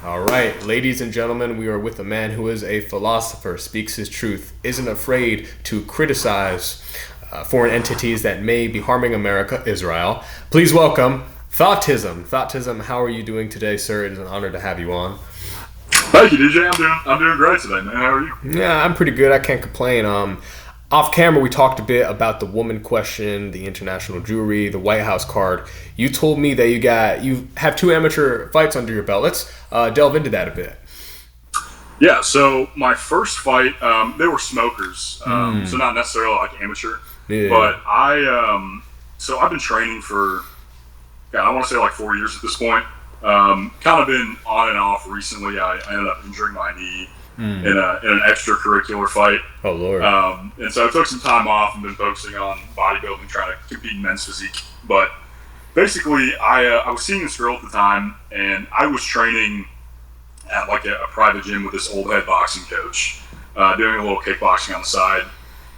All right, ladies and gentlemen, we are with a man who is a philosopher, speaks his truth, isn't afraid to criticize foreign entities that may be harming America, Israel. Please welcome Thought-Tism. Thought-Tism, how are you doing today, sir? It is an honor to have you on. Thank you, DJ. I'm doing great today, man. How are you? Yeah, I'm pretty good. I can't complain. Off camera, we talked a bit about the woman question, the international Jewry, the White House card. You told me that you have 2 amateur fights under your belt. Let's delve into that a bit. Yeah, so my first fight, they were smokers, so not necessarily like amateur. Yeah. But I've been training for, I want to say like 4 years at this point. Kind of been on and off recently. I ended up injuring my knee in an extracurricular fight. Oh, Lord. And so I took some time off and been focusing on bodybuilding, trying to compete in men's physique. But basically, I was seeing this girl at the time, and I was training at like a private gym with this old head boxing coach, doing a little kickboxing on the side.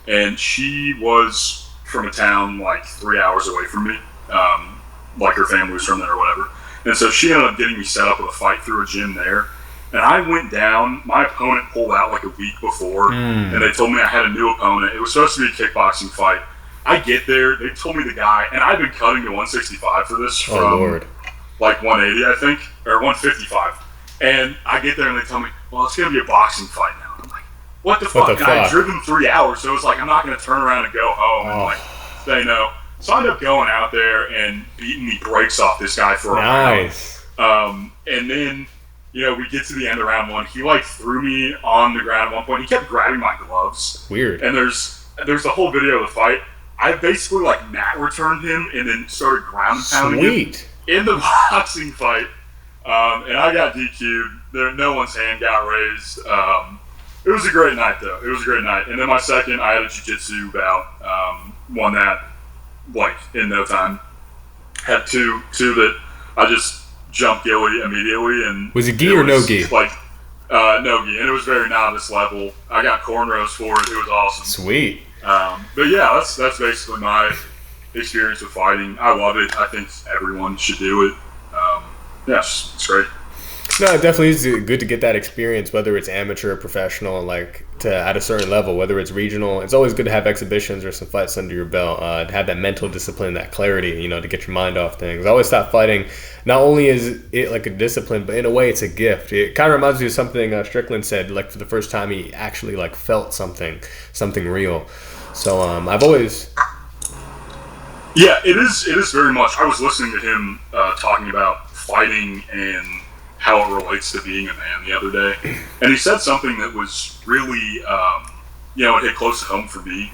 And she was from a town like 3 hours away from me, like her family was from there or whatever. And so she ended up getting me set up with a fight through a gym there. And I went down, my opponent pulled out like a week before, and they told me I had a new opponent. It was supposed to be a kickboxing fight. I get there, they told me the guy, and I've been cutting to 165 for this from like 180, I think, or 155. And I get there and they tell me, well, it's going to be a boxing fight now. I'm like, what the fuck? And I had driven 3 hours, so it was like, I'm not going to turn around and go home and like say no. So I ended up going out there and beating the brakes off this guy for a round. And then, you know, we get to the end of round 1. He like threw me on the ground at one point. He kept grabbing my gloves. Weird. And there's the whole video of the fight. I basically like mat returned him and then started ground pounding him in the boxing fight. And I got DQ'd. No one's hand got raised. It was a great night though. It was a great night. And then my second, I had a jiu-jitsu bout. Won that like in no time. Had two that I just jumped gilly immediately. And was it gi or no gi? Like no gi, and it was very novice level. I got cornrows for it. It was awesome. Sweet. But yeah, that's basically my experience with fighting. I love it. I think everyone should do it. Yeah, it's great. No, it definitely is good to get that experience, whether it's amateur or professional, like at a certain level, whether it's regional. It's always good to have exhibitions or some fights under your belt, to have that mental discipline, that clarity, to get your mind off things. I always thought fighting, not only is it like a discipline, but in a way it's a gift. It kind of reminds me of something Strickland said, like for the first time he actually like felt something real. So I've always... Yeah, it is very much. I was listening to him talking about fighting and how it relates to being a man the other day, and he said something that was really, it hit close to home for me.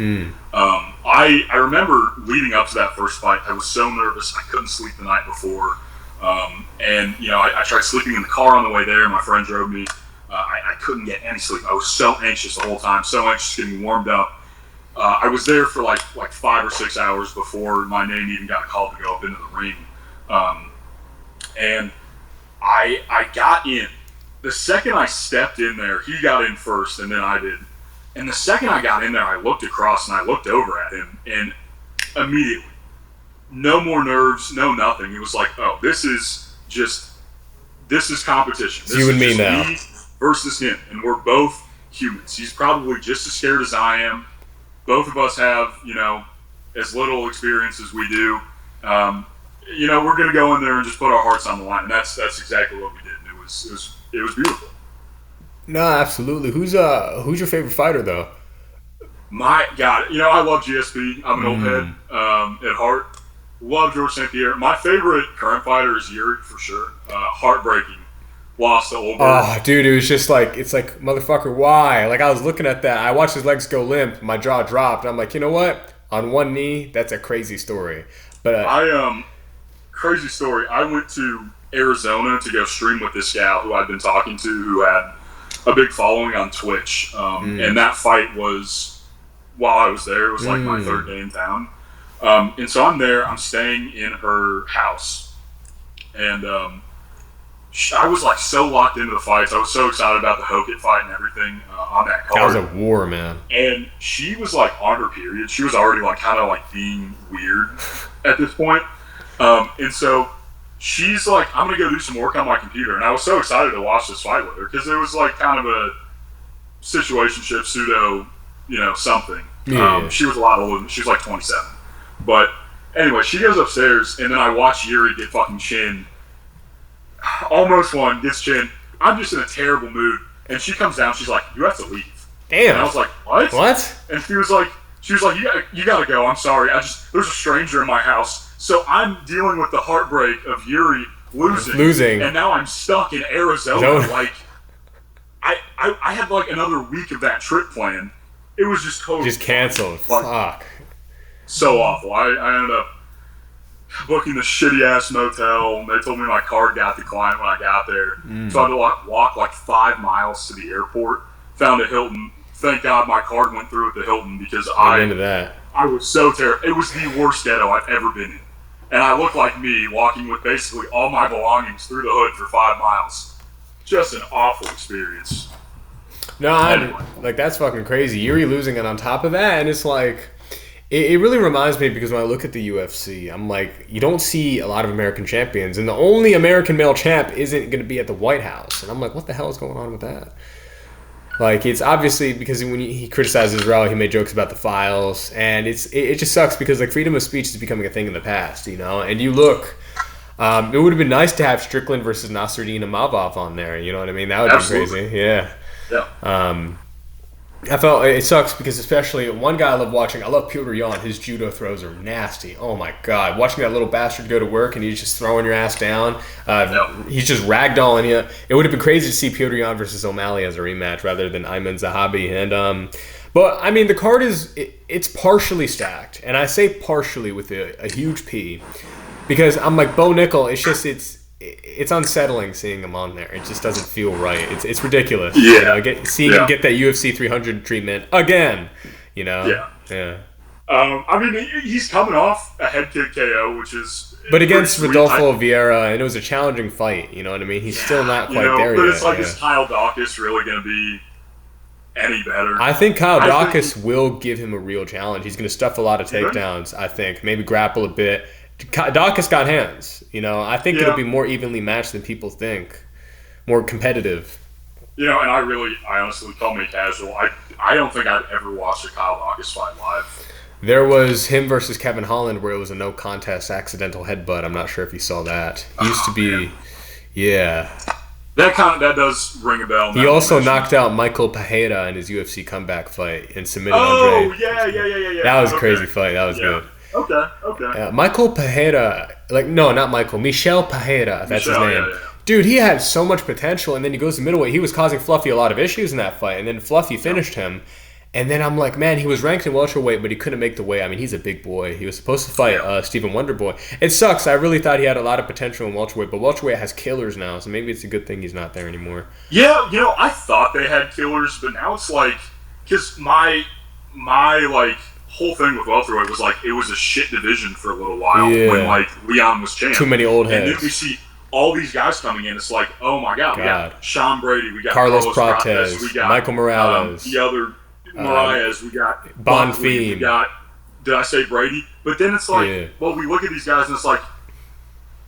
I remember leading up to that first fight, I was so nervous, I couldn't sleep the night before, and I tried sleeping in the car on the way there. My friend drove me. I couldn't get any sleep. I was so anxious the whole time, so anxious getting warmed up. I was there for like 5 or 6 hours before my name even got called to go up into the ring, and I got in. The second I stepped in there, he got in first, and then I did. And the second I got in there, I looked across and I looked over at him, and immediately, no more nerves, no nothing. He was like, "Oh, this is competition. This you and is me now me versus him, and we're both humans. He's probably just as scared as I am. Both of us have, as little experience as we do. We're going to go in there and just put our hearts on the line." And that's exactly what we did. And it was beautiful. No, absolutely. Who's your favorite fighter though? My God, I love GSP. I'm an old head at heart. Love George St. Pierre. My favorite current fighter is Yuri for sure. Heartbreaking. Lost to Oldberg. Oh, dude, it was just like, it's like, motherfucker, why? Like, I was looking at that. I watched his legs go limp. My jaw dropped. I'm like, you know what? On one knee, that's a crazy story. But crazy story. I went to Arizona to go stream with this gal who I'd been talking to, who had a big following on Twitch. And that fight was, while I was there, it was like my third day in town. And so I'm there. I'm staying in her house. And I was like so locked into the fights. I was so excited about the Hokett fight and everything on that card. That was a war, man. And she was like on her period. She was already like kind of like being weird at this point. And so she's like, I'm gonna go do some work on my computer, and I was so excited to watch this fight with her because it was like kind of a situationship pseudo, something. Yeah. She was a lot older. She was like 27, but anyway, she goes upstairs, and then I watch Yuri get fucking chinned. Almost won, gets chinned. I'm just in a terrible mood, and she comes down. She's like, "You have to leave." Damn. And I was like, "What?" What? And she was like, you gotta go. I'm sorry. There's a stranger in my house, so I'm dealing with the heartbreak of Yuri losing, and now I'm stuck in Arizona. Like, I had like another week of that trip planned. It was just totally canceled. Like, fuck. So awful. I ended up booking the shitty ass motel. They told me my card got declined when I got there, so I had to walk like 5 miles to the airport. Found a Hilton. Thank God my card went through at the Hilton because I was so terrible. It was the worst ghetto I've ever been in. And I looked like me walking with basically all my belongings through the hood for 5 miles. Just an awful experience. No, like that's fucking crazy. Yuri losing, and on top of that, and it's like, it really reminds me because when I look at the UFC, I'm like, you don't see a lot of American champions, and the only American male champ isn't going to be at the White House. And I'm like, what the hell is going on with that? Like, it's obviously because when he criticized Israel, he made jokes about the files, and it just sucks because like freedom of speech is becoming a thing in the past, And you look, it would have been nice to have Strickland versus Nasruddin Imavov on there. You know what I mean? That would be crazy. Yeah. I felt it sucks because especially one guy I love watching. I love Petr Yan. His judo throws are nasty. Oh my god! Watching that little bastard go to work and he's just throwing your ass down. He's just ragdolling you. It would have been crazy to see Petr Yan versus O'Malley as a rematch rather than Ayman Zahabi. And but I mean the card it's partially stacked, and I say partially with a huge P because I'm like Bo Nickel. It's unsettling seeing him on there. It just doesn't feel right. It's ridiculous. Yeah. Seeing him get that UFC 300 treatment again. Yeah. I mean, he's coming off a head kick KO, which is. But against Rodolfo Vieira, and it was a challenging fight. You know what I mean? He's still not quite there yet. But it's like, is Kyle Dawkins really going to be any better? I think Kyle Dawkins will give him a real challenge. He's going to stuff a lot of takedowns. I think maybe grapple a bit. Dawkins got hands, I think it'll be more evenly matched than people think, more competitive. And I honestly, call me casual. I don't think I've ever watched a Kyle Dawkins fight live. There was him versus Kevin Holland where it was a no contest accidental headbutt. I'm not sure if you saw that. He used to be, That does ring a bell. He also knocked out Michael Pereira in his UFC comeback fight and submitted Andre. Yeah. That was a crazy fight. That was good. Okay. Michael Pereira, not Michael, Michel Pereira, that's his name. Yeah. Dude, he had so much potential, and then he goes to middleweight. He was causing Fluffy a lot of issues in that fight, and then Fluffy finished him. And then I'm like, man, he was ranked in welterweight, but he couldn't make the weight. I mean, he's a big boy. He was supposed to fight Stephen Wonderboy. It sucks. I really thought he had a lot of potential in welterweight, but welterweight has killers now, so maybe it's a good thing he's not there anymore. Yeah, I thought they had killers, but now it's like, because my whole thing with welterweight was like it was a shit division for a little while when like Leon was champ. Too many old heads. And then we see all these guys coming in. It's like, oh my god, we got Sean Brady, we got Carlos Prates, we got Michael Morales, the other Moraes, we got Bonfim, we got. Did I say Brady? But then it's like, well, we look at these guys and it's like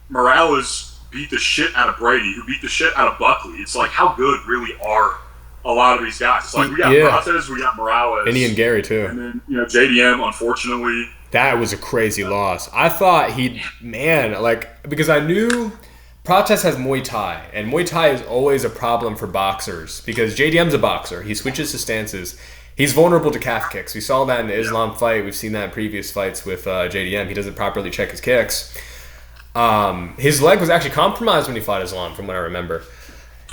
Morales beat the shit out of Brady, who beat the shit out of Buckley. It's like, how good really are a lot of these guys? It's like we got Prates, we got Morales, and Ian Gary too, and then JDM. Unfortunately, that was a crazy loss. I thought because I knew Prates has Muay Thai, and Muay Thai is always a problem for boxers because JDM's a boxer. He switches his stances. He's vulnerable to calf kicks. We saw that in the Islam fight. We've seen that in previous fights with JDM. He doesn't properly check his kicks. His leg was actually compromised when he fought Islam, from what I remember.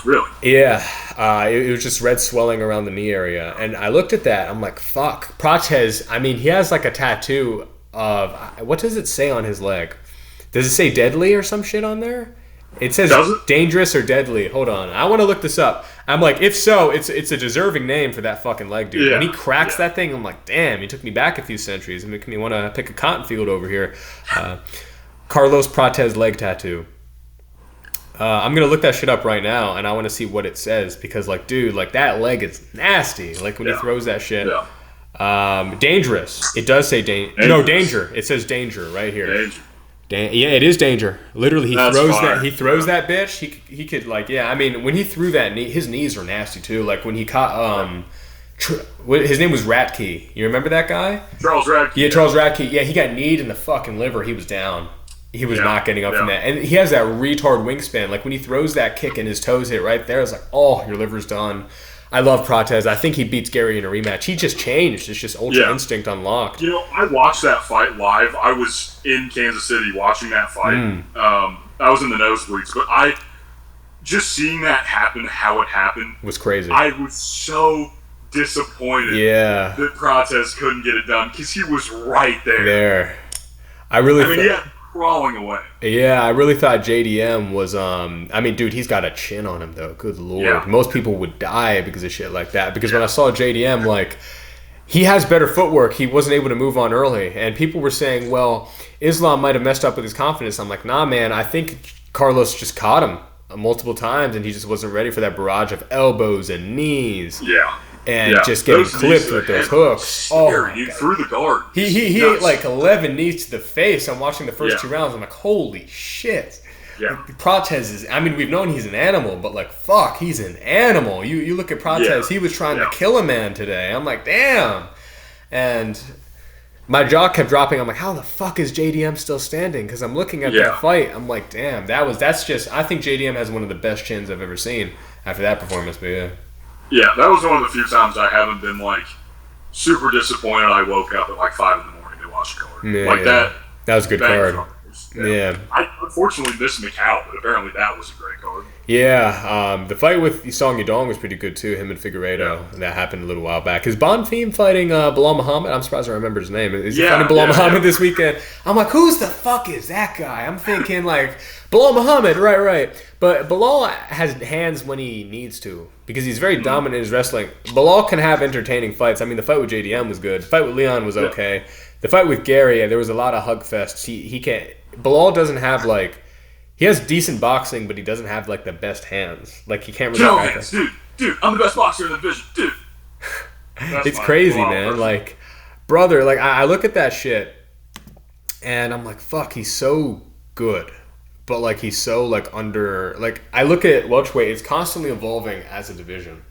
Really? Yeah. It was just red swelling around the knee area. And I looked at that. I'm like, fuck. Prates, I mean, he has like a tattoo of... What does it say on his leg? Does it say deadly or some shit on there? It says dangerous or deadly. Hold on. I want to look this up. I'm like, if so, it's a deserving name for that fucking leg, dude. When he cracks that thing, I'm like, damn, he took me back a few centuries. It makes me want to pick a cotton field over here. Carlos Prates leg tattoo. I'm going to look that shit up right now, and I want to see what it says because, like, dude, like, that leg is nasty. Like, when he throws that shit. Dangerous. It does say danger. No, danger. It says danger right here. Danger. Yeah, it is danger. Literally, he That's throws fire. that. He throws that bitch. He could like yeah. I mean, when he threw that knee, his knees were nasty too. Like when he caught his name was Ratke. You remember that guy? Charles Radke. Yeah, Charles Radke. Yeah, he got kneed in the fucking liver. He was down. He was not getting up from that. And he has that retard wingspan. Like when he throws that kick and his toes hit right there, it's like, oh, your liver's done. I love Protez. I think he beats Gary in a rematch. He just changed. It's just Ultra Instinct unlocked. You know, I watched that fight live. I was in Kansas City watching that fight. I was in the nosebleeds, but just seeing that happen, how it happened, was crazy. I was so disappointed that Protez couldn't get it done because he was right there. I mean, he had crawling away. Yeah, I really thought JDM was I mean, dude, he's got a chin on him though. Good lord. Yeah. Most people would die because of shit like that. Because when I saw JDM, like, he has better footwork. He wasn't able to move on early. And people were saying, well, Islam might have messed up with his confidence. I'm like, nah, man, I think Carlos just caught him multiple times and he just wasn't ready for that barrage of elbows and knees. Yeah. And just getting clipped with those hooks. Scary. He threw the guard. He ate like 11 knees to the face. I'm watching the first 2 rounds. I'm like, holy shit. Yeah. Protez is, I mean, we've known he's an animal, but like, fuck, he's an animal. You look at Protez, he was trying to kill a man today. I'm like, damn. And my jaw kept dropping. I'm like, how the fuck is JDM still standing? Because I'm looking at that fight. I'm like, damn, that's just, I think JDM has one of the best chins I've ever seen after that performance, but yeah. Yeah, that was one of the few times I haven't been, like, super disappointed. I woke up at, like, 5 in the morning to watch the card. That was a good card. Yeah. I unfortunately missed Macau, but apparently that was a great card. Yeah, the fight with Song Yudong was pretty good, too, him and Figueiredo. That happened a little while back. Is Bonfim fighting Bilal Muhammad? I'm surprised I remember his name. Is he fighting Bilal Muhammad this weekend? I'm like, who's the fuck is that guy? I'm thinking, like, Bilal Muhammad, right. But Bilal has hands when he needs to because he's very dominant in his wrestling. Bilal can have entertaining fights. I mean, the fight with JDM was good. The fight with Leon was okay. The fight with Gary, there was a lot of hug fests. He can't. Bilal doesn't have, like, he has decent boxing, but he doesn't have, like, the best hands. Like, he can't really. No hands, dude. I'm the best boxer in the division, dude. It's crazy, man. Person. Like, brother, like, I look at that shit, and I'm like, fuck, he's so good. But, like, he's so, like, under... Like, I look at welterweight, it's constantly evolving as a division.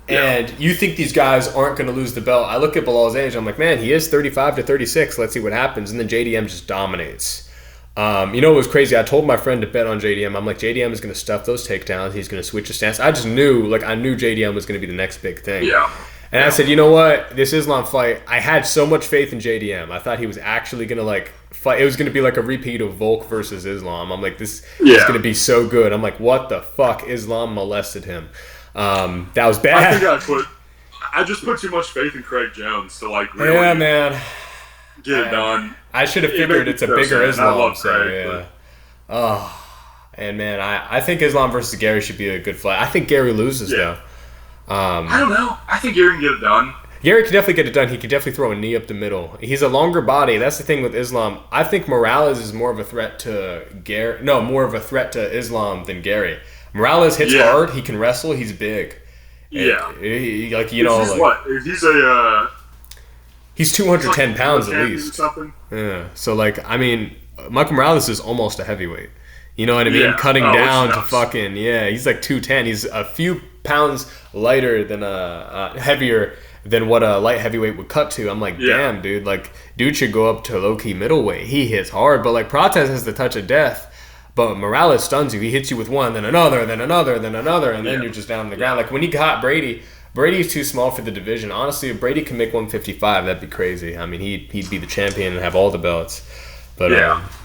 And you think these guys aren't going to lose the belt. I look at Bilal's age, I'm like, man, he is 35 to 36. Let's see what happens. And then JDM just dominates. You know what was crazy? I told my friend to bet on JDM. I'm like, JDM is going to stuff those takedowns. He's going to switch his stance. I just knew, like, I knew JDM was going to be the next big thing. Yeah. And I said, you know what? This Islam fight, I had so much faith in JDM. I thought he was actually going to, like, fight. It was going to be like a repeat of Volk versus Islam. I'm like, this is going to be so good. I'm like, what the fuck? Islam molested him. That was bad. I just put too much faith in Craig Jones to, like, really get it done. I should have figured it's a bigger Islam. And man, I think Islam versus Gary should be a good fight. I think Gary loses though. I don't know. I think Gary can get it done. Gary can definitely get it done. He can definitely throw a knee up the middle. He's a longer body. That's the thing with Islam. I think Morales is more of a threat to more of a threat to Islam than Gary. Morales hits hard. He can wrestle. He's big. He's 210 pounds at least. Yeah. So, like, I mean, Michael Morales is almost a heavyweight. You know what I mean? Cutting down to fucking, he's like 210. He's a few pounds lighter than heavier than what a light heavyweight would cut to. I'm like, damn, dude. Like, dude should go up to low-key middleweight. He hits hard. But, like, Protez has the touch of death. But Morales stuns you. He hits you with one, then another, then another, then another, and then you're just down on the ground. Like, when he got Brady's too small for the division. Honestly, if Brady can make 155, that'd be crazy. I mean, he'd be the champion and have all the belts. But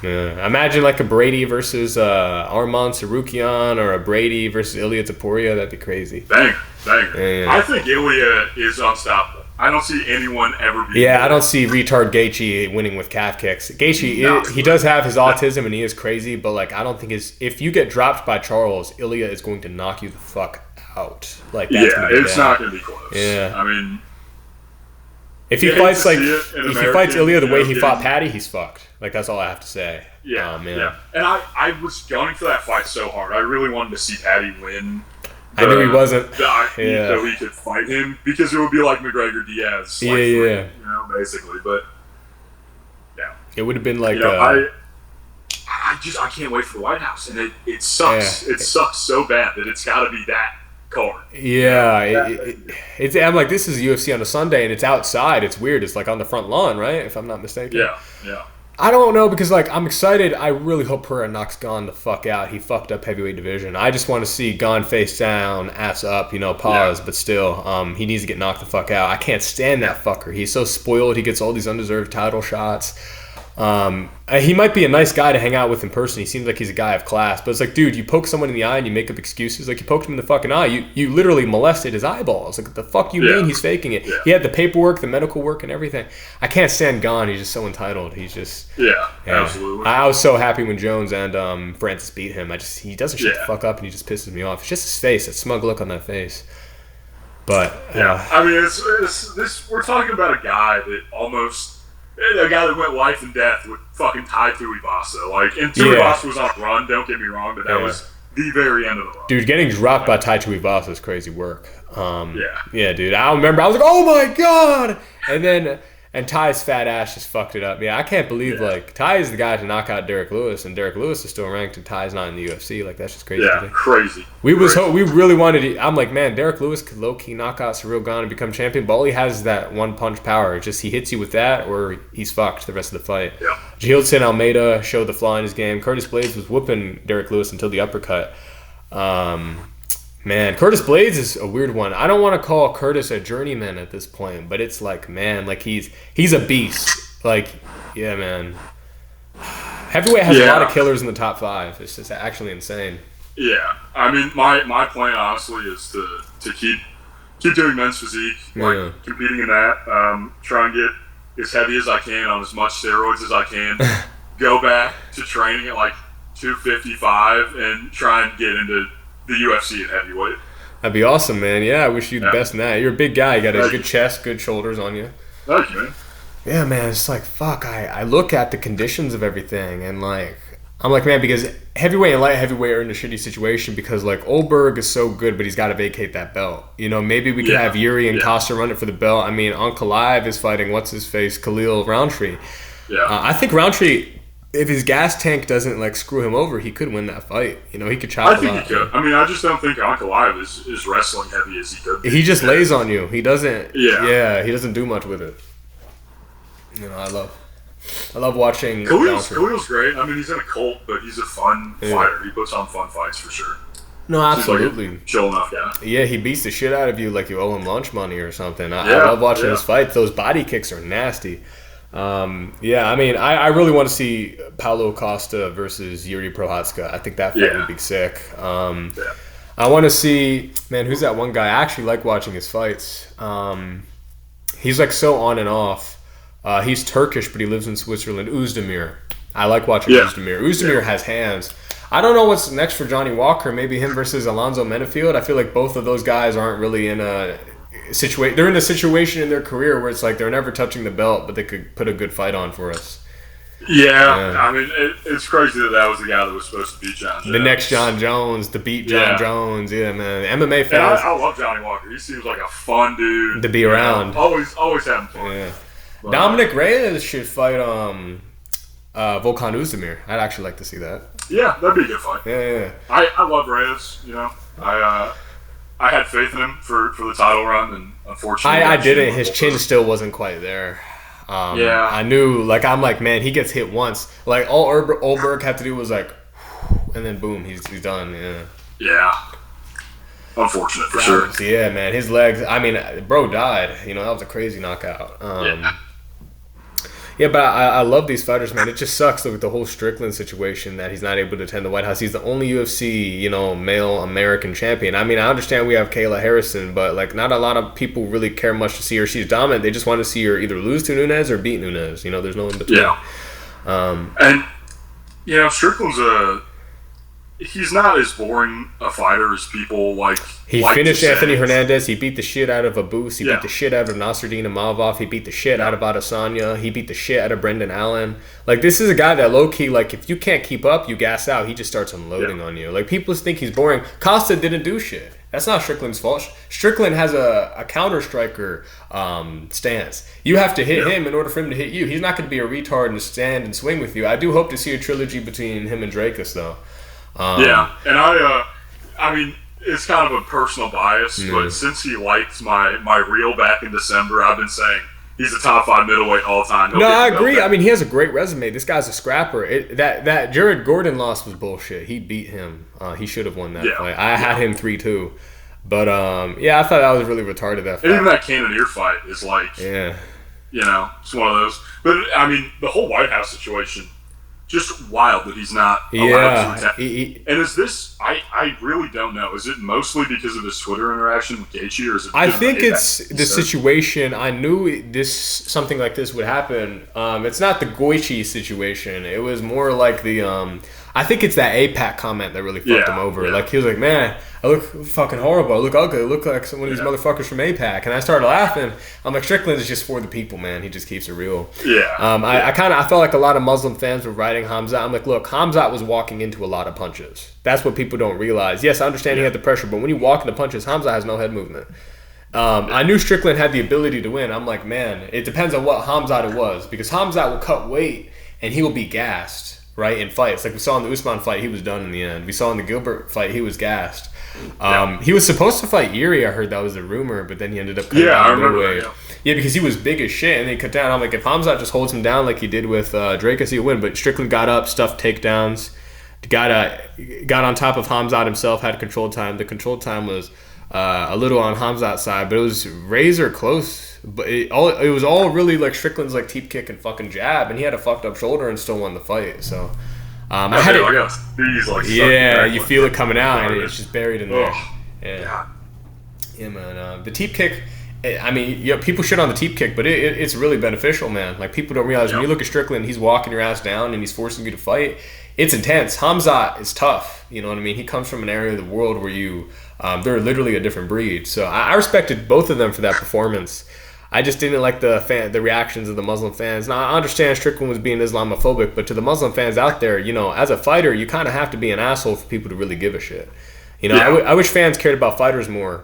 imagine like a Brady versus Arman Sarukian or a Brady versus Ilia Topuria. That'd be crazy. Dang. I think Ilia is unstoppable. I don't see anyone ever beating him. I don't see retard Gaethje winning with calf kicks. Gaethje, he does have his autism and he is crazy, but like I don't think if you get dropped by Charles, Ilia is going to knock you the fuck out. Like that's it's not going to be close. Yeah, I mean, if he fights Ilia the way he fought Patty, he's fucked. Like that's all I have to say. Yeah, man. And I was gunning for that fight so hard. I really wanted to see Patty win. I knew he wasn't. So he could fight him because it would be like McGregor Diaz. You know, basically. But yeah, it would have been like. I can't wait for the White House, and it sucks. Yeah. It sucks so bad that it's got to be that card. Yeah, it's. I'm like, this is UFC on a Sunday, and it's outside. It's weird. It's like on the front lawn, right? If I'm not mistaken. Yeah. I don't know because like I'm excited. I really hope Pereira knocks Gon the fuck out. He fucked up heavyweight division. I just want to see Gon face down, ass up, pause, but still, he needs to get knocked the fuck out. I can't stand that fucker. He's so spoiled. He gets all these undeserved title shots. He might be a nice guy to hang out with in person. He seems like he's a guy of class, but it's like, dude, you poke someone in the eye and you make up excuses. Like, you poked him in the fucking eye. You literally molested his eyeballs. Like, the fuck you mean he's faking it? Yeah. He had the paperwork, the medical work, and everything. I can't stand Gon. He's just so entitled. He's just absolutely. I was so happy when Jones and Francis beat him. He doesn't shut the fuck up, and he just pisses me off. It's just his face, that smug look on that face. But I mean, it's this. We're talking about a guy that went life and death with fucking Tai Tuivasa. Like, and Tuivasa was on a run, don't get me wrong, but that was the very end of the run. Dude, getting dropped by Tai Tuivasa is crazy work. Yeah, dude. I remember I was like, oh my God! And then Ty's fat ass just fucked it up. Yeah, I can't believe, like, Ty is the guy to knock out Derek Lewis, and Derek Lewis is still ranked, and Ty's not in the UFC. Like, that's just crazy. Yeah, crazy. We really wanted to. I'm like, man, Derek Lewis could low-key knock out Ciryl Gane and become champion, but all he has is that one-punch power. It's just he hits you with that, or he's fucked the rest of the fight. Yeah. Jahilson Almeida showed the flaw in his game. Curtis Blades was whooping Derek Lewis until the uppercut. Man, Curtis Blades is a weird one. I don't want to call Curtis a journeyman at this point, but it's like, man, like he's a beast. Like, yeah, man. Heavyweight has a lot of killers in the top 5. It's just actually insane. Yeah, I mean, my plan honestly is to keep doing men's physique, like competing in that. Try and get as heavy as I can on as much steroids as I can. Go back to training at like 255 and try and get into the UFC at heavyweight. That'd be awesome, man. Yeah, I wish you the best in that. You're a big guy. You got a good chest, good shoulders on you. Thank you, man. Yeah, man. It's like, fuck. I look at the conditions of everything, and like, I'm like, man, because heavyweight and light heavyweight are in a shitty situation because like Oldberg is so good, but he's got to vacate that belt. Maybe we could have Yuri and Costa run it for the belt. I mean, Ankalaev is fighting what's his face, Khalil Roundtree. Yeah. I think Roundtree, if his gas tank doesn't like screw him over, he could win that fight. He could chop. I think he could. I mean, I just don't think Ankalaev is wrestling heavy as he could be. He just lays on you. He doesn't. Yeah. He doesn't do much with it. I love watching. Khalil's great. I mean, he's in a cult, but he's a fun fighter. He puts on fun fights for sure. No, absolutely. Like a chill enough guy. Yeah, he beats the shit out of you like you owe him lunch money or something. I love watching his fights. Those body kicks are nasty. I mean, I really want to see Paulo Costa versus Yuri Prochazka. I think that fight would be sick. I want to see, man, who's that one guy? I actually like watching his fights. He's like so on and off. He's Turkish, but he lives in Switzerland. Özdemir. I like watching Özdemir. Özdemir has hands. I don't know what's next for Johnny Walker. Maybe him versus Alonzo Menefield. I feel like both of those guys aren't really in a situation. They're in a situation in their career where it's like they're never touching the belt, but they could put a good fight on for us. Yeah. I mean, it's crazy that was the guy that was supposed to beat John Jones. The next John Jones, to beat John Jones. Yeah, man. MMA fans. I love Johnny Walker. He seems like a fun dude to be around. Always having fun. Yeah. But, Dominic Reyes should fight Volkan Özdemir. I'd actually like to see that. Yeah, that'd be a good fight. Yeah. I love Reyes. I had faith in him for the title run, and unfortunately, I didn't. His chin still wasn't quite there. I knew. Like, I'm like, man, he gets hit once. Like, all Oldberg had to do was like, and then boom, he's done. Yeah. Yeah. Unfortunate for sure. Yeah, man. His legs. I mean, bro died. That was a crazy knockout. Yeah, but I love these fighters, man. It just sucks with the whole Strickland situation that he's not able to attend the White House. He's the only UFC, male American champion. I mean, I understand we have Kayla Harrison, but like, not a lot of people really care much to see her. She's dominant. They just want to see her either lose to Nunes or beat Nunes. There's no in between. Yeah. And Strickland's he's not as boring a fighter as people like. He finished Anthony Hernandez. He beat the shit out of Abus. He beat the shit out of Nasruddin Imavov. He beat the shit out of Adesanya. He beat the shit out of Brendan Allen. Like, this is a guy that low-key, like, if you can't keep up, you gas out. He just starts unloading on you. Like, people think he's boring. Costa didn't do shit. That's not Strickland's fault. Strickland has a counter striker stance. You have to hit him in order for him to hit you. He's not going to be a retard and stand and swing with you. I do hope to see a trilogy between him and Drakus, though. And I mean, it's kind of a personal bias, but since he liked my reel back in December, I've been saying he's a top 5 middleweight all time. No, I agree. I mean, he has a great resume. This guy's a scrapper. That Jared Gordon loss was bullshit. He beat him. He should have won that fight. I had him 3-2. But, I thought that was really retarded, that fight. Even that Cannonier fight is like, it's one of those. But, I mean, the whole White House situation, just wild that he's not allowed to attack. And is this, I really don't know. Is it mostly because of his Twitter interaction with Gaethje, or is it? I think it's the situation. I knew something like this would happen. It's not the Gaethje situation. It was more like the, I think it's that APAC comment that really fucked him over. Yeah. Like, he was like, man, I look fucking horrible. I look ugly. I look like one of these motherfuckers from APAC. And I started laughing. I'm like, Strickland is just for the people, man. He just keeps it real. I felt like a lot of Muslim fans were writing Khamzat. I'm like, look, Khamzat was walking into a lot of punches. That's what people don't realize. Yes, I understand he had the pressure, but when you walk into punches, Khamzat has no head movement. I knew Strickland had the ability to win. I'm like, man, it depends on what Khamzat it was. Because Khamzat will cut weight, and he will be gassed. Right, in fights. Like we saw in the Usman fight, he was done in the end. We saw in the Gilbert fight, he was gassed. He was supposed to fight Yuri, I heard that was a rumor, but then he ended up cutting down middleweight. Yeah, because he was big as shit, and they cut down. I'm like, if Khamzat just holds him down like he did with Drakus, he'll win. But Strickland got up, stuffed takedowns, got on top of Khamzat himself, had control time. The control time was a little on Khamzat's side, but it was razor close. But it was all really like Strickland's like teep kick and fucking jab, and he had a fucked up shoulder and still won the fight. So I had it. You feel it coming out, and it's just buried in there. Yeah, man. The teep kick. I mean, people shit on the teep kick, but it's really beneficial, man. Like people don't realize when you look at Strickland, he's walking your ass down and he's forcing you to fight. It's intense. Khamzat is tough. You know what I mean? He comes from an area of the world where they're literally a different breed. So I respected both of them for that performance. I just didn't like the reactions of the Muslim fans. Now, I understand Strickland was being Islamophobic, but to the Muslim fans out there, as a fighter, you kind of have to be an asshole for people to really give a shit. I wish fans cared about fighters more.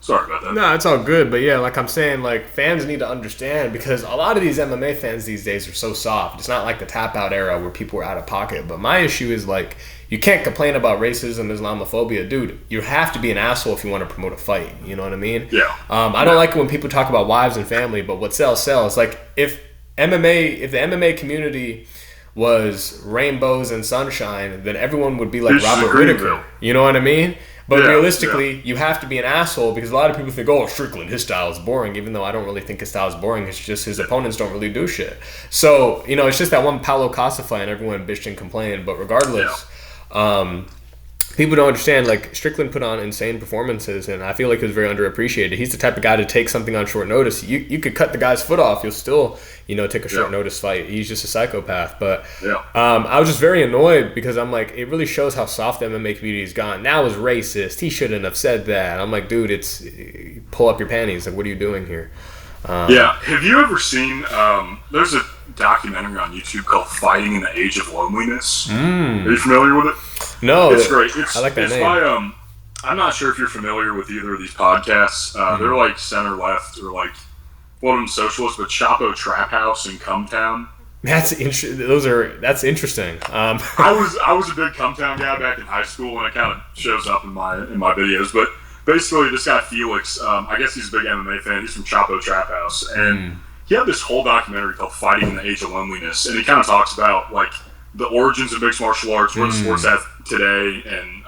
Sorry about that. No, it's all good. But yeah, like I'm saying, like fans need to understand because a lot of these MMA fans these days are so soft. It's not like the tap out era where people were out of pocket. But my issue is like, you can't complain about racism, Islamophobia. Dude, you have to be an asshole if you want to promote a fight. You know what I mean? Yeah. I don't like it when people talk about wives and family, but what sells. Like, if the MMA community was rainbows and sunshine, then everyone would be like Robert Whittaker. You know what I mean? But realistically, you have to be an asshole because a lot of people think, oh, Strickland, his style is boring, even though I don't really think his style is boring. It's just his opponents don't really do shit. So, it's just that one Paulo Costa fight and everyone bitched and complained. But regardless... people don't understand, like, Strickland put on insane performances, and I feel like he was very underappreciated. He's the type of guy to take something on short notice. You could cut the guy's foot off, you'll still, take a short notice fight. He's just a psychopath. But I was just very annoyed because I'm like, it really shows how soft the MMA community's gone. That was racist. He shouldn't have said that. I'm like, dude, it's pull up your panties. Like, what are you doing here? Have you ever seen, there's a documentary on YouTube called Fighting in the Age of Loneliness. Are you familiar with it? No. It's great. I like that name. By, I'm not sure if you're familiar with either of these podcasts. They're like center-left or like one of them socialist, but Chapo Trap House in Cumtown. That's interesting. That's interesting. I was a big Cumtown guy back in high school, and it kind of shows up in my videos. But basically, this guy Felix, I guess he's a big MMA fan. He's from Chapo Trap House, and he had this whole documentary called Fighting in the Age of Loneliness, and he kind of talks about like the origins of mixed martial arts, where the sport's at today, and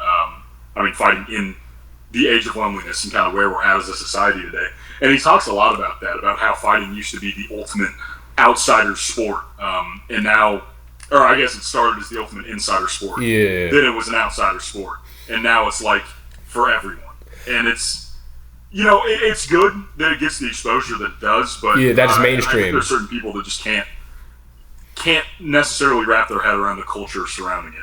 fighting in the age of loneliness and kind of where we're at as a society today. And he talks a lot about that, about how fighting used to be the ultimate outsider sport, and now, or I guess it started as the ultimate insider sport. Yeah. Then it was an outsider sport, and now it's like for everyone. And it's, it's good that it gets the exposure that it does, but that is mainstream. I think there's certain people that just can't necessarily wrap their head around the culture surrounding it.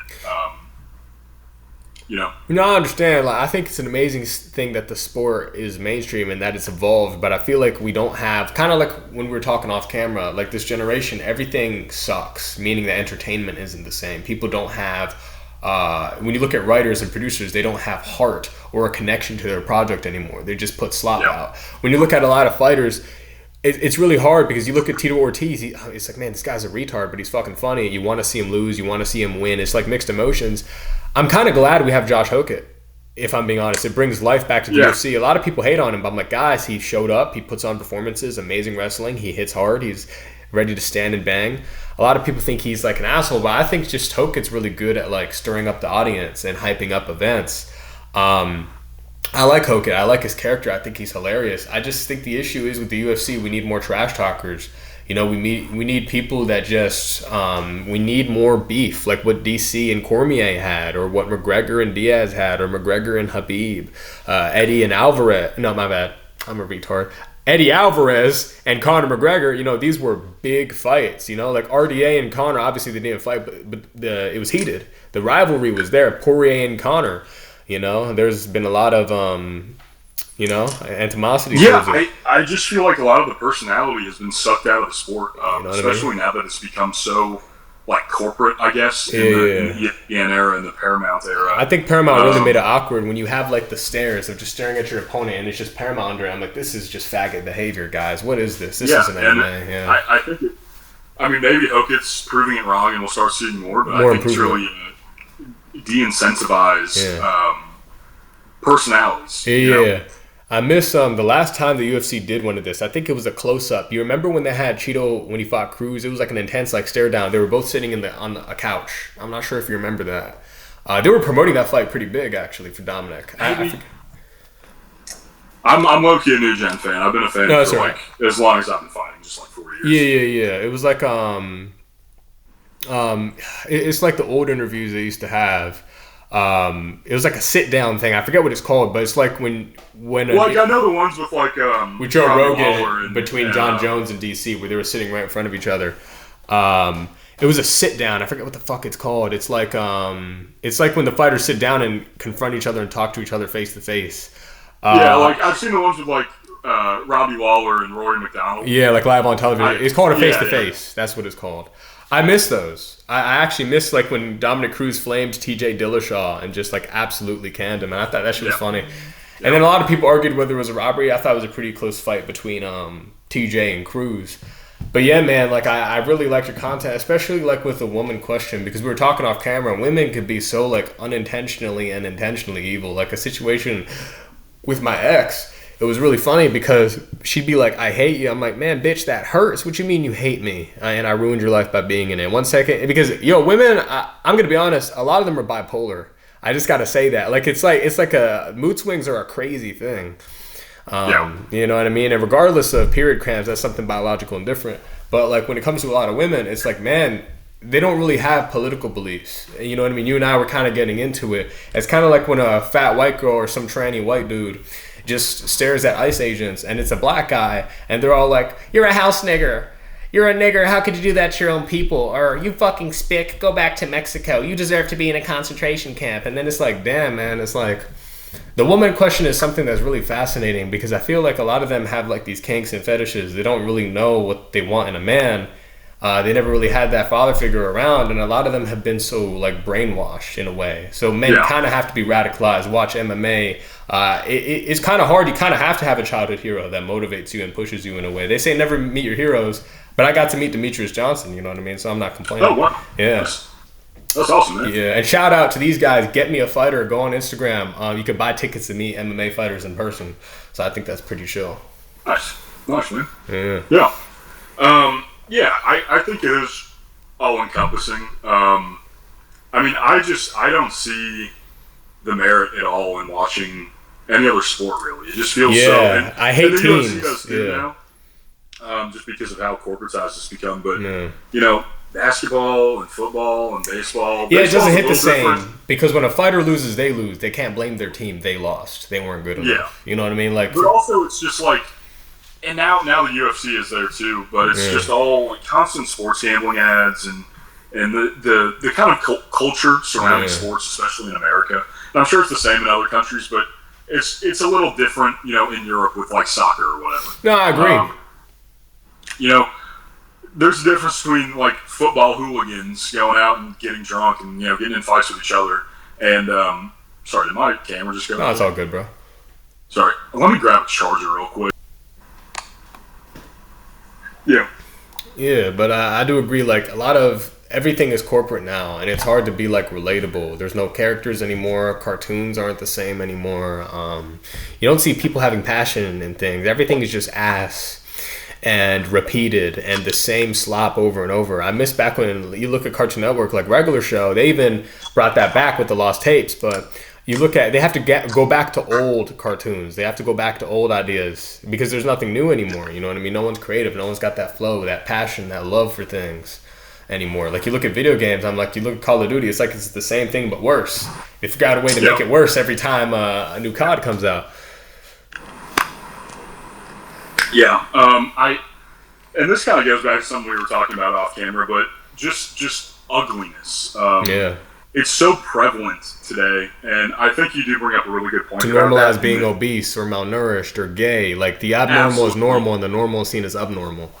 I understand. Like, I think it's an amazing thing that the sport is mainstream and that it's evolved, but I feel like we don't have, kind of like when we were talking off camera, like this generation, everything sucks, meaning that entertainment isn't the same. People don't have when you look at writers and producers, they don't have heart or a connection to their project anymore. They just put slop out. When you look at a lot of fighters, it's really hard because you look at Tito Ortiz, it's like, man, this guy's a retard, but he's fucking funny. You want to see him lose. You want to see him win. It's like mixed emotions. I'm kind of glad we have Josh Hokett, if I'm being honest. It brings life back to the UFC. A lot of people hate on him, but I'm like, guys, he showed up. He puts on performances, amazing wrestling. He hits hard. He's ready to stand and bang. A lot of people think he's like an asshole, but I think just Hokett's really good at like stirring up the audience and hyping up events. I like Hokett. I like his character. I think he's hilarious. I just think the issue is with the UFC, we need more trash talkers. You know, we need people that just we need more beef, like what DC and Cormier had, or what McGregor and Diaz had, or McGregor and Habib, Eddie and Alvarez. No, my bad. I'm a retard. Eddie Alvarez and Conor McGregor, you know, these were big fights. You know, like RDA and Conor, obviously they didn't fight, but it was heated. The rivalry was there. Poirier and Conor. You know, there's been a lot of, you know, animosity. Yeah, I just feel like a lot of the personality has been sucked out of the sport, you know especially now that it's become so, like, corporate, I guess, in the ESPN era and the Paramount era. I think Paramount really made it awkward when you have, like, the stares of just staring at your opponent and it's just Paramount under it. I'm like, this is just faggot behavior, guys. What is this? This isn't MMA. I think maybe Hokett's proving it wrong and we'll start seeing more, but I think it's really de-incentivize personalities. Yeah. I miss the last time the UFC did one of this. I think it was a close-up. You remember when they had Cheeto when he fought Cruz? It was like an intense like stare down. They were both sitting on a couch. I'm not sure if you remember that. They were promoting that fight pretty big actually for Dominic. I'm low-key a New Gen fan. I've been a fan for like as long as I've been fighting, just like 4 years. Yeah. It was like it's like the old interviews they used to have. It was like a sit down thing. I forget what it's called, but it's like when like I know the ones with like with Joe Rogan between John Jones and DC where they were sitting right in front of each other. It was a sit down. I forget what the fuck it's called. It's like when the fighters sit down and confront each other and talk to each other face to face. Like I've seen the ones with like Robbie Lawler and Rory McDonald. Yeah, like live on television. It's called a face to face. That's what it's called. I miss those. I actually miss like when Dominic Cruz flamed TJ Dillashaw and just like absolutely canned him. And I thought that shit was funny. And then a lot of people argued whether it was a robbery. I thought it was a pretty close fight between TJ and Cruz. But yeah, man, like I really liked your content, especially like with the woman question, because we were talking off camera. Women could be so like unintentionally and intentionally evil. Like a situation with my ex. It was really funny because she'd be like, I hate you. I'm like, man, bitch, that hurts. What you mean you hate me? And I ruined your life by being in it. 1 second. Because, women, I'm going to be honest, a lot of them are bipolar. I just got to say that. Like, it's like mood swings are a crazy thing. You know what I mean? And regardless of period cramps, that's something biological and different. But, like, when it comes to a lot of women, it's like, man, they don't really have political beliefs. You know what I mean? You and I were kind of getting into it. It's kind of like when a fat white girl or some tranny white dude just stares at ICE agents and it's a black guy and they're all like, you're a house nigger. You're a nigger. How could you do that to your own people? Or you fucking spick. Go back to Mexico. You deserve to be in a concentration camp. And then it's like, damn, man. It's like the woman question is something that's really fascinating because I feel like a lot of them have like these kinks and fetishes. They don't really know what they want in a man. They never really had that father figure around, and a lot of them have been so like brainwashed in a way. So men kind of have to be radicalized. Watch MMA. It's kind of hard. You kind of have to have a childhood hero that motivates you and pushes you in a way. They say never meet your heroes, but I got to meet Demetrius Johnson. You know what I mean? So I'm not complaining. Oh wow! Yeah, that's awesome, man. Yeah, and shout out to these guys. Get me a fighter. Go on Instagram. You can buy tickets to meet MMA fighters in person. So I think that's pretty chill. Nice, man. Yeah. I think it is all-encompassing. I mean, I don't see the merit at all in watching any other sport, really. It just feels so... And, I hate teams. UFC does too now, just because of how corporatized it's become. But, basketball and football and baseball... Yeah, it doesn't hit the same. Different. Because when a fighter loses, they lose. They can't blame their team. They lost. They weren't good enough. Yeah. You know what I mean? Like, but also, it's just like... And now the UFC is there too, but it's just all like constant sports gambling ads and the kind of culture surrounding sports, especially in America. And I'm sure it's the same in other countries, but it's a little different, in Europe with like soccer or whatever. No, I agree. there's a difference between like football hooligans going out and getting drunk and getting in fights with each other. And sorry, did my camera just go? No, it's all good, bro. Sorry, let me grab a charger real quick. Yeah. Yeah, but I do agree. Like a lot of everything is corporate now, and it's hard to be like relatable. There's no characters anymore. Cartoons aren't the same anymore. You don't see people having passion in things. Everything is just ass and repeated and the same slop over and over. I miss back when you look at Cartoon Network, like regular show. They even brought that back with the Lost Tapes, but you look at, they have to go back to old cartoons. They have to go back to old ideas because there's nothing new anymore. You know what I mean? No one's creative. No one's got that flow, that passion, that love for things anymore. Like you look at video games, I'm like, you look at Call of Duty, it's like it's the same thing but worse. They figured out a way to make it worse every time a new COD comes out. Yeah, and this kind of goes back to something we were talking about off camera, but just ugliness. Yeah. It's so prevalent today, and I think you do bring up a really good point. To normalize being obese or malnourished or gay, like the abnormal is normal and the normal is seen as abnormal.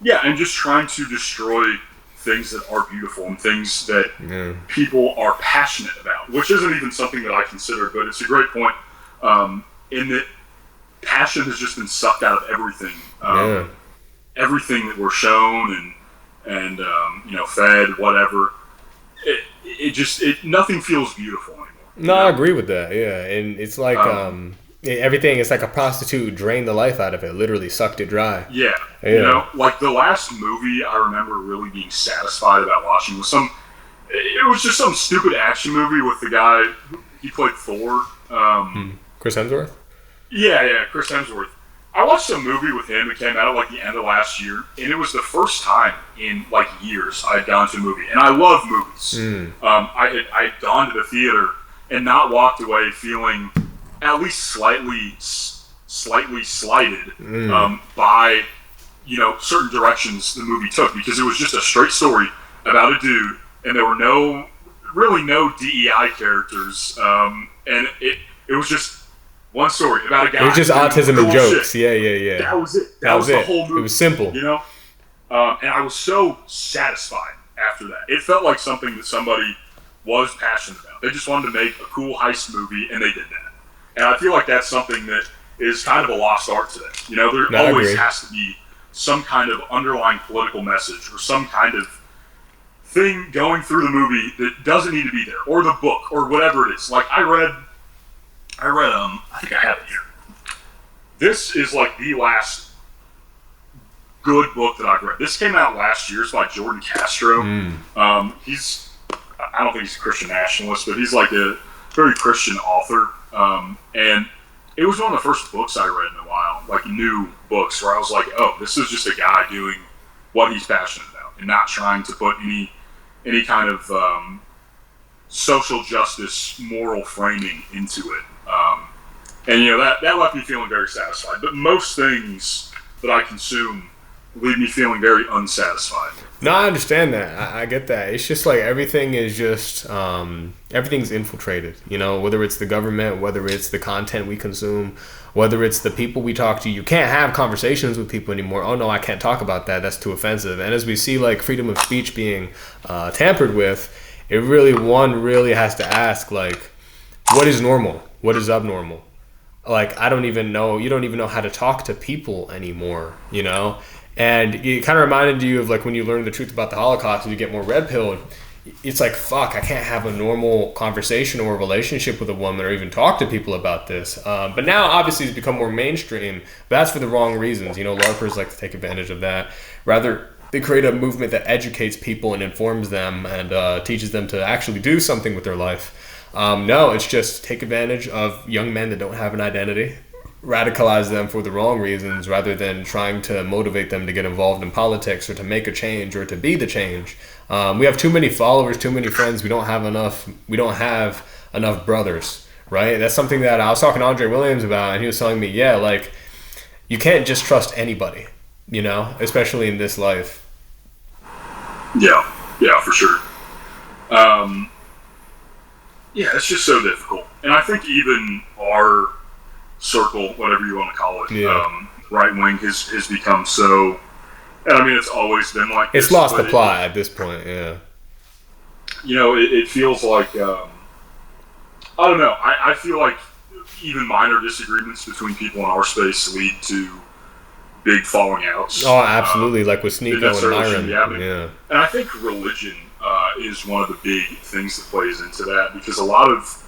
Yeah, and just trying to destroy things that are beautiful and things that people are passionate about, which isn't even something that I consider, but it's a great point. In that passion has just been sucked out of everything. Everything that we're shown and fed, whatever. Nothing feels beautiful anymore. No, I agree with that. Yeah, and it's like everything. It's like a prostitute drained the life out of it. Literally sucked it dry. Yeah. Like the last movie I remember really being satisfied about watching was it was just some stupid action movie with the guy he played Thor. Chris Hemsworth. Yeah, Chris Hemsworth. I watched a movie with him that came out at like the end of last year, and it was the first time in like years I had gone to a movie, and I love movies. I had gone to the theater and not walked away feeling at least slightly slighted by certain directions the movie took, because it was just a straight story about a dude, and there were no DEI characters, and it was just one story about a guy. It was just autism and jokes. Shit. Yeah. That was it. That was the whole movie. It was simple. And I was so satisfied after that. It felt like something that somebody was passionate about. They just wanted to make a cool heist movie, and they did that. And I feel like that's something that is kind of a lost art today. There always has to be some kind of underlying political message or some kind of thing going through the movie that doesn't need to be there, or the book, or whatever it is. Like I read, I think I have it here. This is like the last good book that I've read. This came out last year. It's by Jordan Castro. I don't think he's a Christian nationalist, but he's like a very Christian author. And it was one of the first books I read in a while, like new books, where I was like, oh, this is just a guy doing what he's passionate about and not trying to put any kind of social justice, moral framing into it. And that left me feeling very satisfied. But most things that I consume leave me feeling very unsatisfied. No, I understand that. I get that. It's just like everything is just everything's infiltrated. Whether it's the government, whether it's the content we consume, whether it's the people we talk to. You can't have conversations with people anymore. Oh no, I can't talk about that. That's too offensive. And as we see like freedom of speech being tampered with, one really has to ask, like, what is normal? What is abnormal? Like, I don't even know. You don't even know how to talk to people anymore, And it kind of reminded you of like when you learn the truth about the Holocaust and you get more red pilled. It's like, fuck, I can't have a normal conversation or a relationship with a woman or even talk to people about this. But now obviously it's become more mainstream, but that's for the wrong reasons. LARPers like to take advantage of that. Rather, they create a movement that educates people and informs them and teaches them to actually do something with their life. No, it's just take advantage of young men that don't have an identity, radicalize them for the wrong reasons rather than trying to motivate them to get involved in politics or to make a change or to be the change. We have too many followers, too many friends. We don't have enough brothers, right? That's something that I was talking to Andre Williams about, and he was telling me, like, you can't just trust anybody, especially in this life. Yeah, for sure. It's just so difficult. And I think even our circle, whatever you want to call it, right wing has become so And I mean, it's always been like this. It's lost the plot at this point, yeah. You know, it feels like, I don't know, I feel like even minor disagreements between people in our space lead to big falling outs. Oh, absolutely, like with Sc0tty and Myron. Yeah. And I think religion is one of the big things that plays into that, because a lot of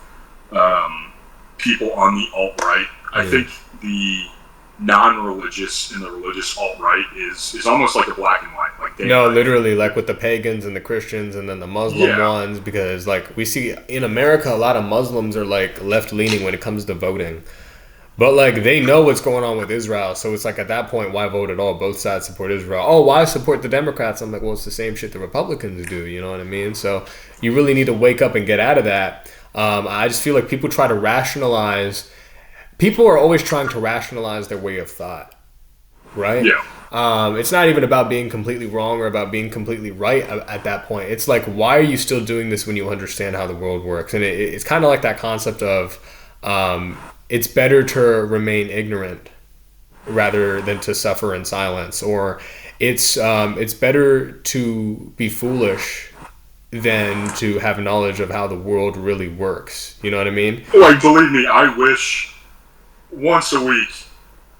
people on the alt-right, I think the non-religious and the religious alt-right is almost like a black and white. Like literally, like with the pagans and the Christians and then the Muslim ones, because like we see in America, a lot of Muslims are like left-leaning when it comes to voting. But like they know what's going on with Israel, so it's like at that point, why vote at all? Both sides support Israel. Oh, why support the Democrats? I'm like, well, it's the same shit the Republicans do. You know what I mean? So you really need to wake up and get out of that. I just feel like people try to rationalize. People are always trying to rationalize their way of thought, right? Yeah. It's not even about being completely wrong or about being completely right at that point. It's like, why are you still doing this when you understand how the world works? And it's kind of like that concept of it's better to remain ignorant rather than to suffer in silence, or it's better to be foolish than to have knowledge of how the world really works. You know what I mean? Like, believe me, I wish once a week,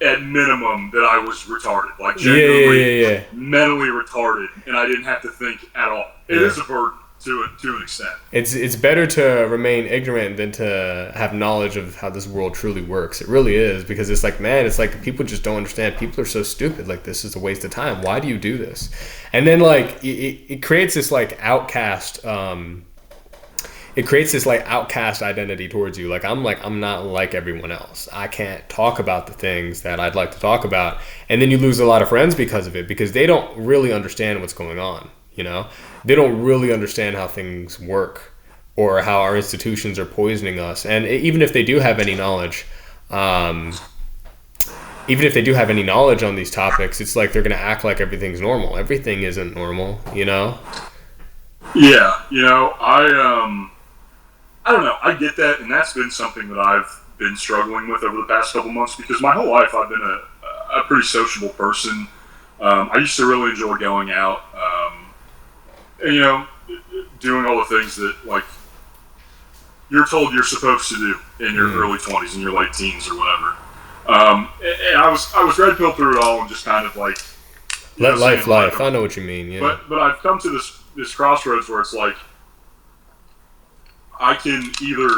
at minimum, that I was retarded. Like, genuinely mentally retarded, and I didn't have to think at all. It is a burden to an extent. It's better to remain ignorant than to have knowledge of how this world truly works. It really is, because it's like, man, it's like people just don't understand. People are so stupid. Like, this is a waste of time. Why do you do this? And then like it creates this like outcast. It creates this like outcast identity towards you. Like I'm not like everyone else. I can't talk about the things that I'd like to talk about. And then you lose a lot of friends because of it, because they don't really understand what's going on. You know, they don't really understand how things work or how our institutions are poisoning us. And even if they do have any knowledge, on these topics, it's like they're going to act like everything's normal. Everything isn't normal, you know? Yeah, you know, I don't know. I get that, and that's been something that I've been struggling with over the past couple months, because my whole life I've been a pretty sociable person. I used to really enjoy going out, and, you know, doing all the things that, like, you're told you're supposed to do in your early 20s and your late teens or whatever. And I was red pill through it all and just kind of like let life. I know what you mean. Yeah. But I've come to this crossroads where it's like I can either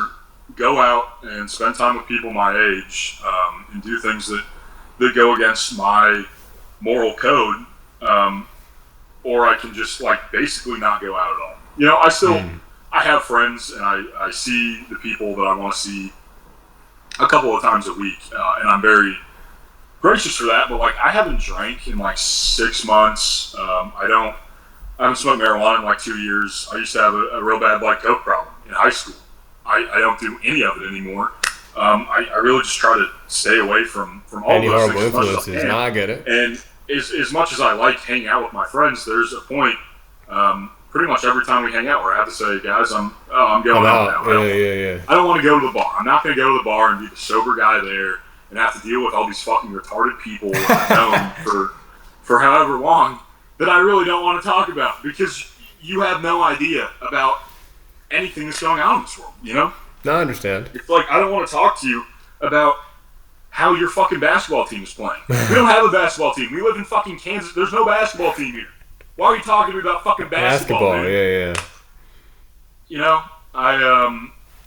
go out and spend time with people my age and do things that go against my moral code, or I can just like basically not go out at all. You know, I have friends and I see the people that I want to see a couple of times a week, and I'm very gracious for that. But like, I haven't drank in like 6 months. I haven't smoked marijuana in like 2 years. I used to have a real bad like coke problem in high school. I don't do any of it anymore. I really just try to stay away from all any those horrible influences. No, I get it. And as much as I like hanging out with my friends, there's a point. Pretty much every time we hang out, where I have to say, guys, I'm going out now. Yeah. I don't want to go to the bar. I'm not going to go to the bar and be the sober guy there and have to deal with all these fucking retarded people I've known for however long that I really don't want to talk about, because you have no idea about anything that's going on in this world, you know? No, I understand. It's like, I don't want to talk to you about how your fucking basketball team is playing. We don't have a basketball team. We live in fucking Kansas. There's no basketball team here. Why are you talking to me about fucking basketball? Man? Yeah. You know, I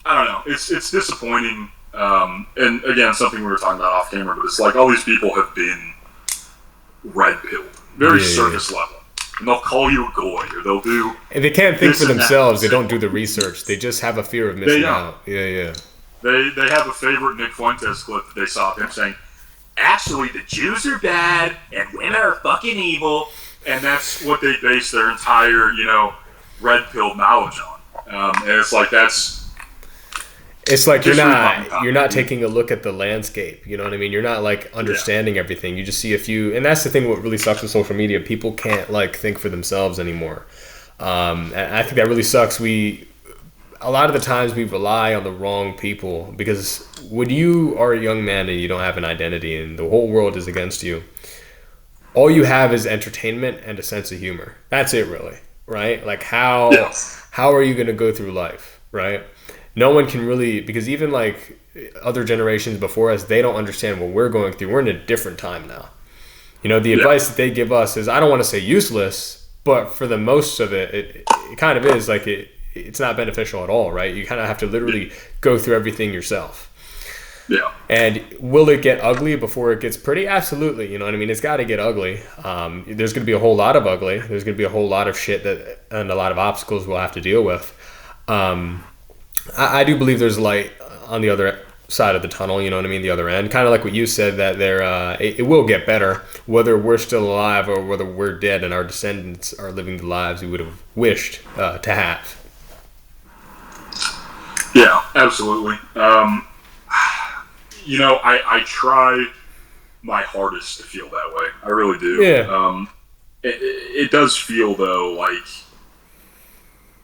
don't know. It's disappointing. And again, something we were talking about off camera, but it's like all these people have been red-pilled, very surface level. And they'll call you a goy, or they'll do. And they can't think for themselves. They don't do the research. They just have a fear of missing out. Yeah. They have a favorite Nick Fuentes clip that they saw of him saying, "Actually, the Jews are bad and women are fucking evil." And that's what they base their entire, you know, red pill knowledge on. And it's like it's like you're not taking a look at the landscape. You know what I mean? You're not like understanding everything. You just see a few, and that's the thing. What really sucks with social media, people can't like think for themselves anymore. And I think that really sucks. A lot of the times we rely on the wrong people, because when you are a young man and you don't have an identity and the whole world is against you, all you have is entertainment and a sense of humor. That's it, really, right? Like how are you going to go through life, right? No one can really, because even like other generations before us, they don't understand what we're going through. We're in a different time now. You know, the advice that they give us is, I don't want to say useless, but for the most of it, it kind of is like it's not beneficial at all, right? You kind of have to literally go through everything yourself. Yeah. And will it get ugly before it gets pretty? Absolutely. You know what I mean? It's got to get ugly. There's going to be a whole lot of ugly. There's going to be a whole lot of shit and a lot of obstacles we'll have to deal with. I do believe there's light on the other side of the tunnel. You know what I mean? The other end. Kind of like what you said, that it will get better, whether we're still alive or whether we're dead and our descendants are living the lives we would have wished to have. Yeah, absolutely. You know, I try my hardest to feel that way. I really do. Yeah. It does feel, though, like,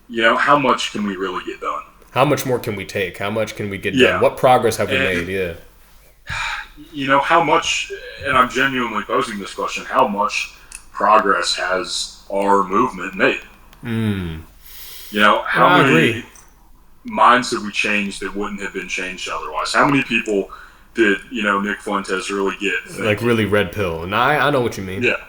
you know, how much can we really get done? How much more can we take? How much can we get done? What progress have we made? Yeah. You know, how much, and I'm genuinely posing this question, how much progress has our movement made? You know, how many minds did we change that wouldn't have been changed otherwise? How many people did, you know, Nick Fuentes really get thinking? Like really red pill? And I know what you mean. Yeah.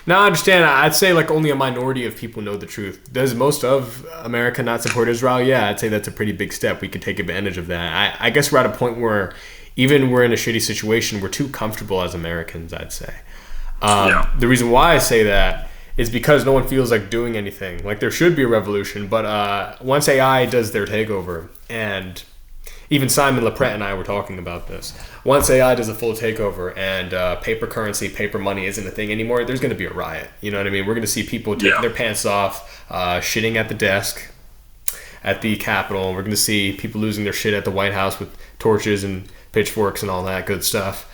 Now I understand. I'd say like only a minority of people know the truth. Does most of America not support Israel? Yeah, I'd say that's a pretty big step. We could take advantage of that. I guess we're at a point where even we're in a shitty situation. We're too comfortable as Americans, I'd say. The reason why I say that is because no one feels like doing anything. Like there should be a revolution, but once AI does their takeover, and even Simon LePret and I were talking about this. Once AI does a full takeover and paper currency, paper money isn't a thing anymore, there's going to be a riot. You know what I mean? We're going to see people taking their pants off, shitting at the desk at the Capitol. We're going to see people losing their shit at the White House with torches and pitchforks and all that good stuff.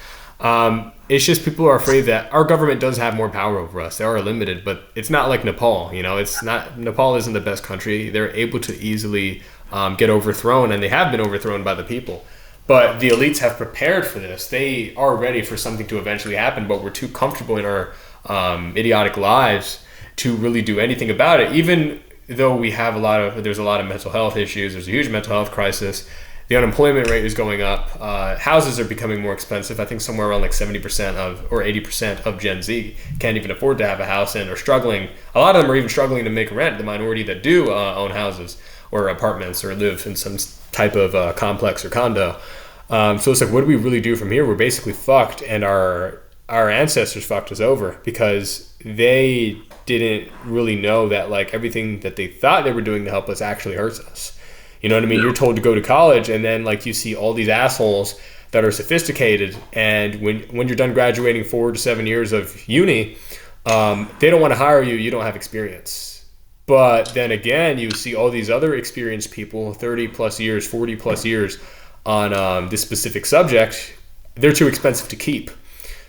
It's just people are afraid that our government does have more power over us. They are limited, but it's not like Nepal. You know, it's not. Nepal isn't the best country. They're able to easily get overthrown, and they have been overthrown by the people. But the elites have prepared for this. They are ready for something to eventually happen, but we're too comfortable in our idiotic lives to really do anything about it. Even though we have there's a lot of mental health issues. There's a huge mental health crisis. The unemployment rate is going up. Houses are becoming more expensive. I think somewhere around like 70% or 80% of Gen Z can't even afford to have a house and are struggling. A lot of them are even struggling to make rent, the minority that do own houses or apartments or live in some type of complex or condo. So it's like, what do we really do from here? We're basically fucked, and our ancestors fucked us over because they didn't really know that like everything that they thought they were doing to help us actually hurts us. You know what I mean? You're told to go to college, and then like you see all these assholes that are sophisticated, and when you're done graduating 4 to 7 years of uni, they don't want to hire you. You don't have experience. But then again, you see all these other experienced people, 30 plus years, 40 plus years on this specific subject. They're too expensive to keep.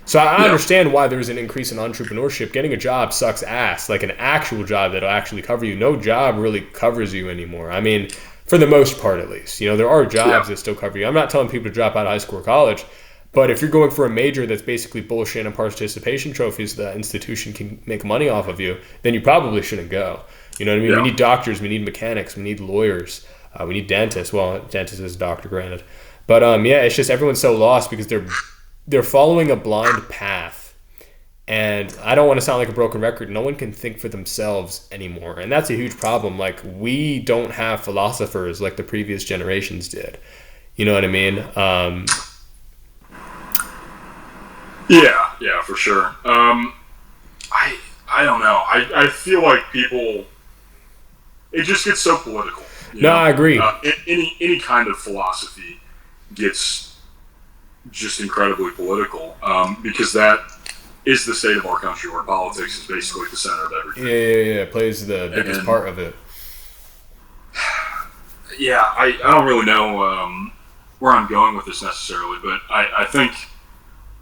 So I understand why there's an increase in entrepreneurship. Getting a job sucks ass, like an actual job that'll actually cover you. No job really covers you anymore. I mean, for the most part, at least. You know, there are jobs that still cover you. I'm not telling people to drop out of high school or college, but if you're going for a major that's basically bullshit and participation trophies the institution can make money off of you, then you probably shouldn't go. You know what I mean? We need doctors, we need mechanics, we need lawyers, we need dentists. Well, dentist is a doctor, granted. But it's just everyone's so lost because they're following a blind path. And I don't want to sound like a broken record. No one can think for themselves anymore. And that's a huge problem. Like, we don't have philosophers like the previous generations did. You know what I mean? Yeah, for sure. I don't know. I feel like people, it just gets so political. I agree. Any kind of philosophy gets just incredibly political because that is the state of our country, where politics is basically the center of everything. Yeah. It plays the biggest part of it. Yeah, I don't really know where I'm going with this necessarily, but I think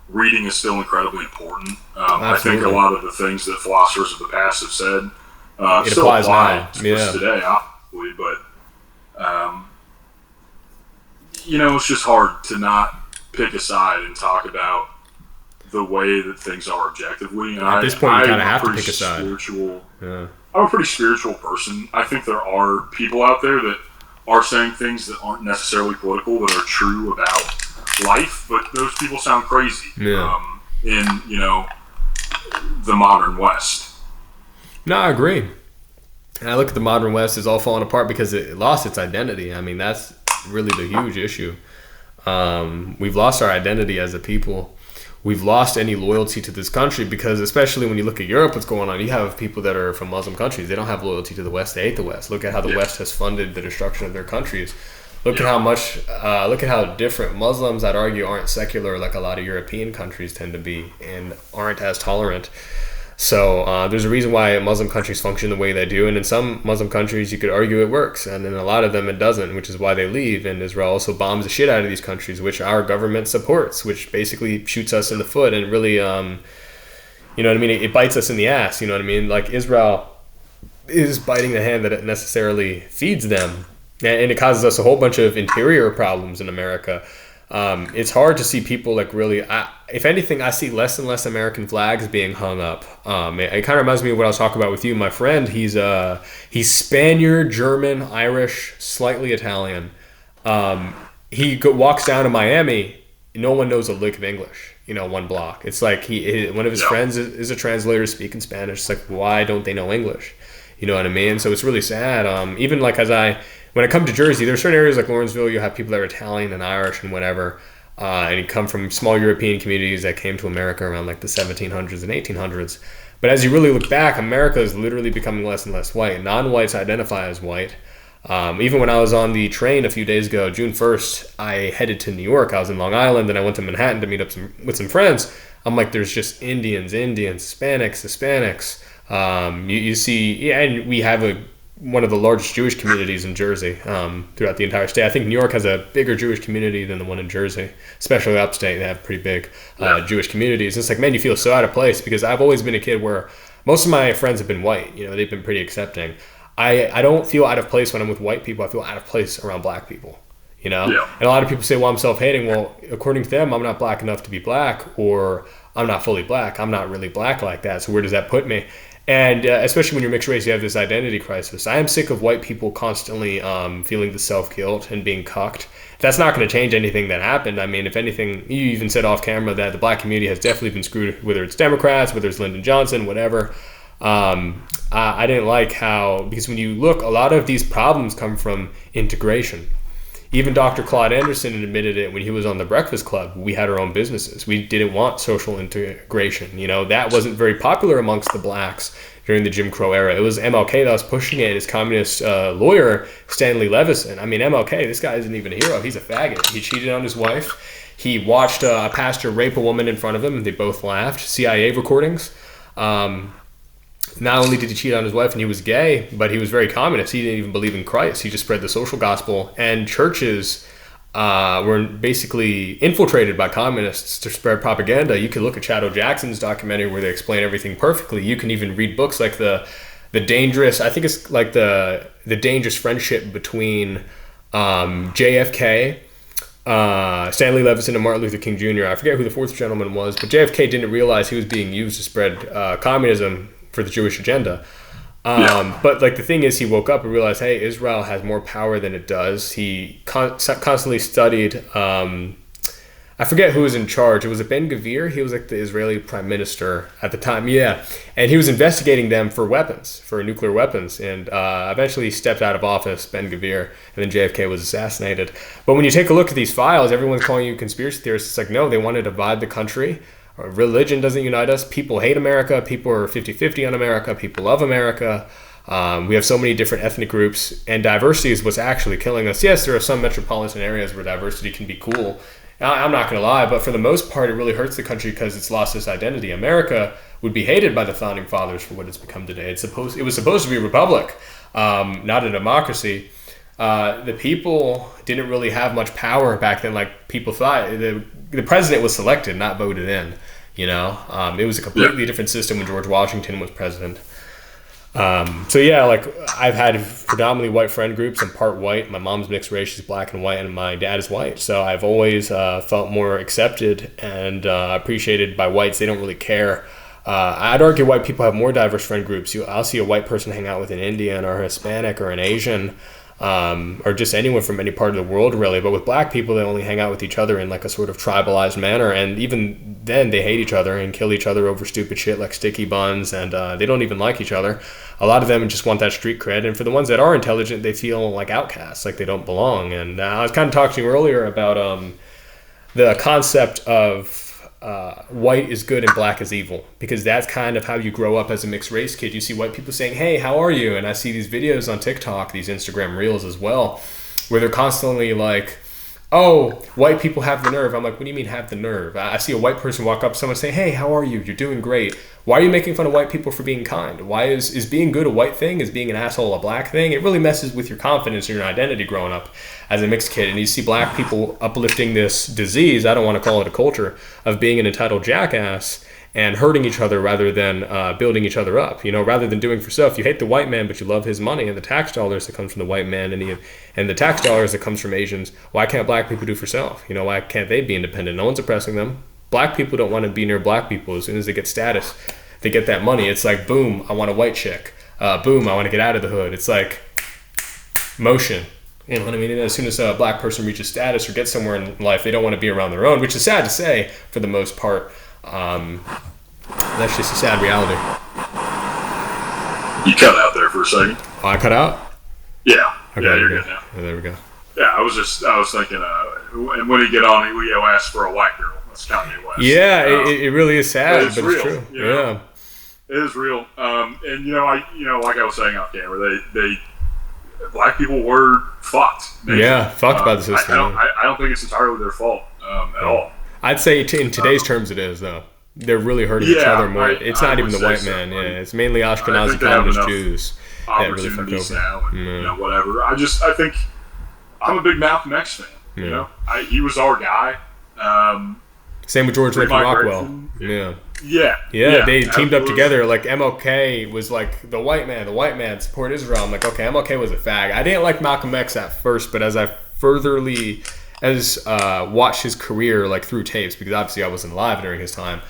reading is still incredibly important. I think a lot of the things that philosophers of the past have said it still applies apply now. to us today, obviously, but it's just hard to not pick a side and talk about the way that things are objectively. And At this point, you kind of have to pretty pick a side. I'm a pretty spiritual person. I think there are people out there that are saying things that aren't necessarily political, that are true about life, but those people sound crazy in, the modern West. No, I agree. And I look at the modern West as all falling apart because it lost its identity. I mean, that's really the huge issue. We've lost our identity as a people. We've lost any loyalty to this country because, especially when you look at Europe, what's going on, you have people that are from Muslim countries. They don't have loyalty to the West. They hate the West. Look at how the West has funded the destruction of their countries. Look at how much, look at how different Muslims, I'd argue, aren't secular like a lot of European countries tend to be and aren't as tolerant. So there's a reason why Muslim countries function the way they do, and in some Muslim countries you could argue it works, and in a lot of them it doesn't, which is why they leave. And Israel also bombs the shit out of these countries, which our government supports, which basically shoots us in the foot and really, you know what I mean? It bites us in the ass, you know what I mean? Like Israel is biting the hand that it necessarily feeds them, and it causes us a whole bunch of interior problems in America. It's hard to see people like really. If anything, I see less and less American flags being hung up. It kind of reminds me of what I was talking about with you, my friend. He's Spaniard, German, Irish, slightly Italian. He walks down to Miami. No one knows a lick of English. One block. It's like one of his friends is a translator speaking Spanish. It's like, why don't they know English? You know what I mean? So it's really sad. Even like when I come to Jersey, there are certain areas like Lawrenceville, you have people that are Italian and Irish and whatever, and you come from small European communities that came to America around like the 1700s and 1800s. But as you really look back, America is literally becoming less and less white. Non-whites identify as white. Even when I was on the train a few days ago, June 1st, I headed to New York. I was in Long Island, and I went to Manhattan to meet up with some friends. I'm like, there's just Indians, Hispanics. You see, and we have one of the largest Jewish communities in Jersey throughout the entire state. I think New York has a bigger Jewish community than the one in Jersey, especially upstate. They have pretty big Jewish communities. It's like, man, you feel so out of place because I've always been a kid where most of my friends have been white. They've been pretty accepting. I don't feel out of place when I'm with white people. I feel out of place around black people. And a lot of people say, well, I'm self-hating. Well, according to them, I'm not black enough to be black, or I'm not fully black. I'm not really black like that. So where does that put me? And especially when you're mixed race, you have this identity crisis. I am sick of white people constantly feeling the self-guilt and being cucked. That's not going to change anything that happened. I mean, if anything, you even said off camera that the black community has definitely been screwed, whether it's Democrats, whether it's Lyndon Johnson, whatever. I didn't like because when you look, a lot of these problems come from integration. Even Dr. Claude Anderson admitted it when he was on the Breakfast Club. We had our own businesses. We didn't want social integration. That wasn't very popular amongst the blacks during the Jim Crow era. It was MLK that was pushing it. His communist lawyer, Stanley Levison. I mean, MLK, this guy isn't even a hero. He's a faggot. He cheated on his wife. He watched a pastor rape a woman in front of him, and they both laughed. CIA recordings. Not only did he cheat on his wife and he was gay, but he was very communist. He didn't even believe in Christ. He just spread the social gospel. And churches were basically infiltrated by communists to spread propaganda. You can look at Shadow Jackson's documentary where they explain everything perfectly. You can even read books like the dangerous, I think it's like the dangerous friendship between JFK, Stanley Levison, and Martin Luther King Jr. I forget who the fourth gentleman was, but JFK didn't realize he was being used to spread communism for the Jewish agenda. But like the thing is, he woke up and realized, hey, Israel has more power than it does. He constantly studied, I forget who was in charge. It was Ben-Gvir. He was like the Israeli prime minister at the time. Yeah. And he was investigating them for weapons, for nuclear weapons. And eventually he stepped out of office, Ben-Gvir, and then JFK was assassinated. But when you take a look at these files, everyone's calling you conspiracy theorists. It's like, no, they want to divide the country. Religion doesn't unite us. People hate America. People are 50-50 on America. People love America. We have so many different ethnic groups, and diversity is what's actually killing us. Yes, there are some metropolitan areas where diversity can be cool. I'm not going to lie, but for the most part, it really hurts the country because it's lost its identity. America would be hated by the founding fathers for what it's become today. It was supposed to be a republic, not a democracy. The people didn't really have much power back then like people thought. The president was selected, not voted in. It was a completely different system when George Washington was president. So yeah, like I've had predominantly white friend groups. I'm part white. My mom's mixed race, she's black and white, and my dad is white. So I've always felt more accepted and appreciated by whites. They don't really care. I'd argue white people have more diverse friend groups. I'll see a white person hang out with an Indian or a Hispanic or an Asian, or just anyone from any part of the world, really. But with black people, they only hang out with each other in like a sort of tribalized manner. And even then, they hate each other and kill each other over stupid shit like sticky buns. And they don't even like each other. A lot of them just want that street cred. And for the ones that are intelligent, they feel like outcasts, like they don't belong. And I was kind of talking to you earlier about the concept of white is good and black is evil, because that's kind of how you grow up as a mixed race kid. You see white people saying, hey, how are you? And I see these videos on TikTok, these Instagram reels as well, where they're constantly like, oh, white people have the nerve. I'm like, what do you mean have the nerve? I see a white person walk up to someone and say, hey, how are you? You're doing great. Why are you making fun of white people for being kind? Why is being good a white thing? Is being an asshole a black thing? It really messes with your confidence and your identity growing up as a mixed kid. And you see black people uplifting this disease, I don't want to call it a culture, of being an entitled jackass and hurting each other rather than building each other up. You know, rather than doing for self. You hate the white man, but you love his money and the tax dollars that comes from the white man and the tax dollars that comes from Asians. Why can't black people do for self? You know, why can't they be independent? No one's oppressing them. Black people don't want to be near black people. As soon as they get status, they get that money. It's like, boom, I want a white chick. Boom, I want to get out of the hood. It's like motion. You know what I mean? And as soon as a black person reaches status or gets somewhere in life, they don't want to be around their own, which is sad to say for the most part. That's just a sad reality. You cut out there for a second. Oh, I cut out? Yeah. Okay, yeah, you're good now. Oh, there we go. Yeah, I was thinking, and when he get on, he asked for a white girl. That's Kanye West. Yeah, it really is sad, but real, it's true. You know? Yeah. It is real. And like I was saying off camera, they black people were fucked. Yeah, fucked by the system. I don't think it's entirely their fault at all. I'd say in today's terms it is, though. They're really hurting each other more. It's not even the white man. Yeah, it's mainly Ashkenazi communist Jews that really fuck over. Now and, whatever. I think I'm a big Malcolm X fan. Yeah. You know, he was our guy. Same with George Lincoln Rockwell. Yeah. Yeah, they teamed up together. Like MLK was like the white man support Israel. I'm like, okay, MLK was a fag. I didn't like Malcolm X at first, but as I furtherly watched his career like through tapes, because obviously I wasn't alive during his time,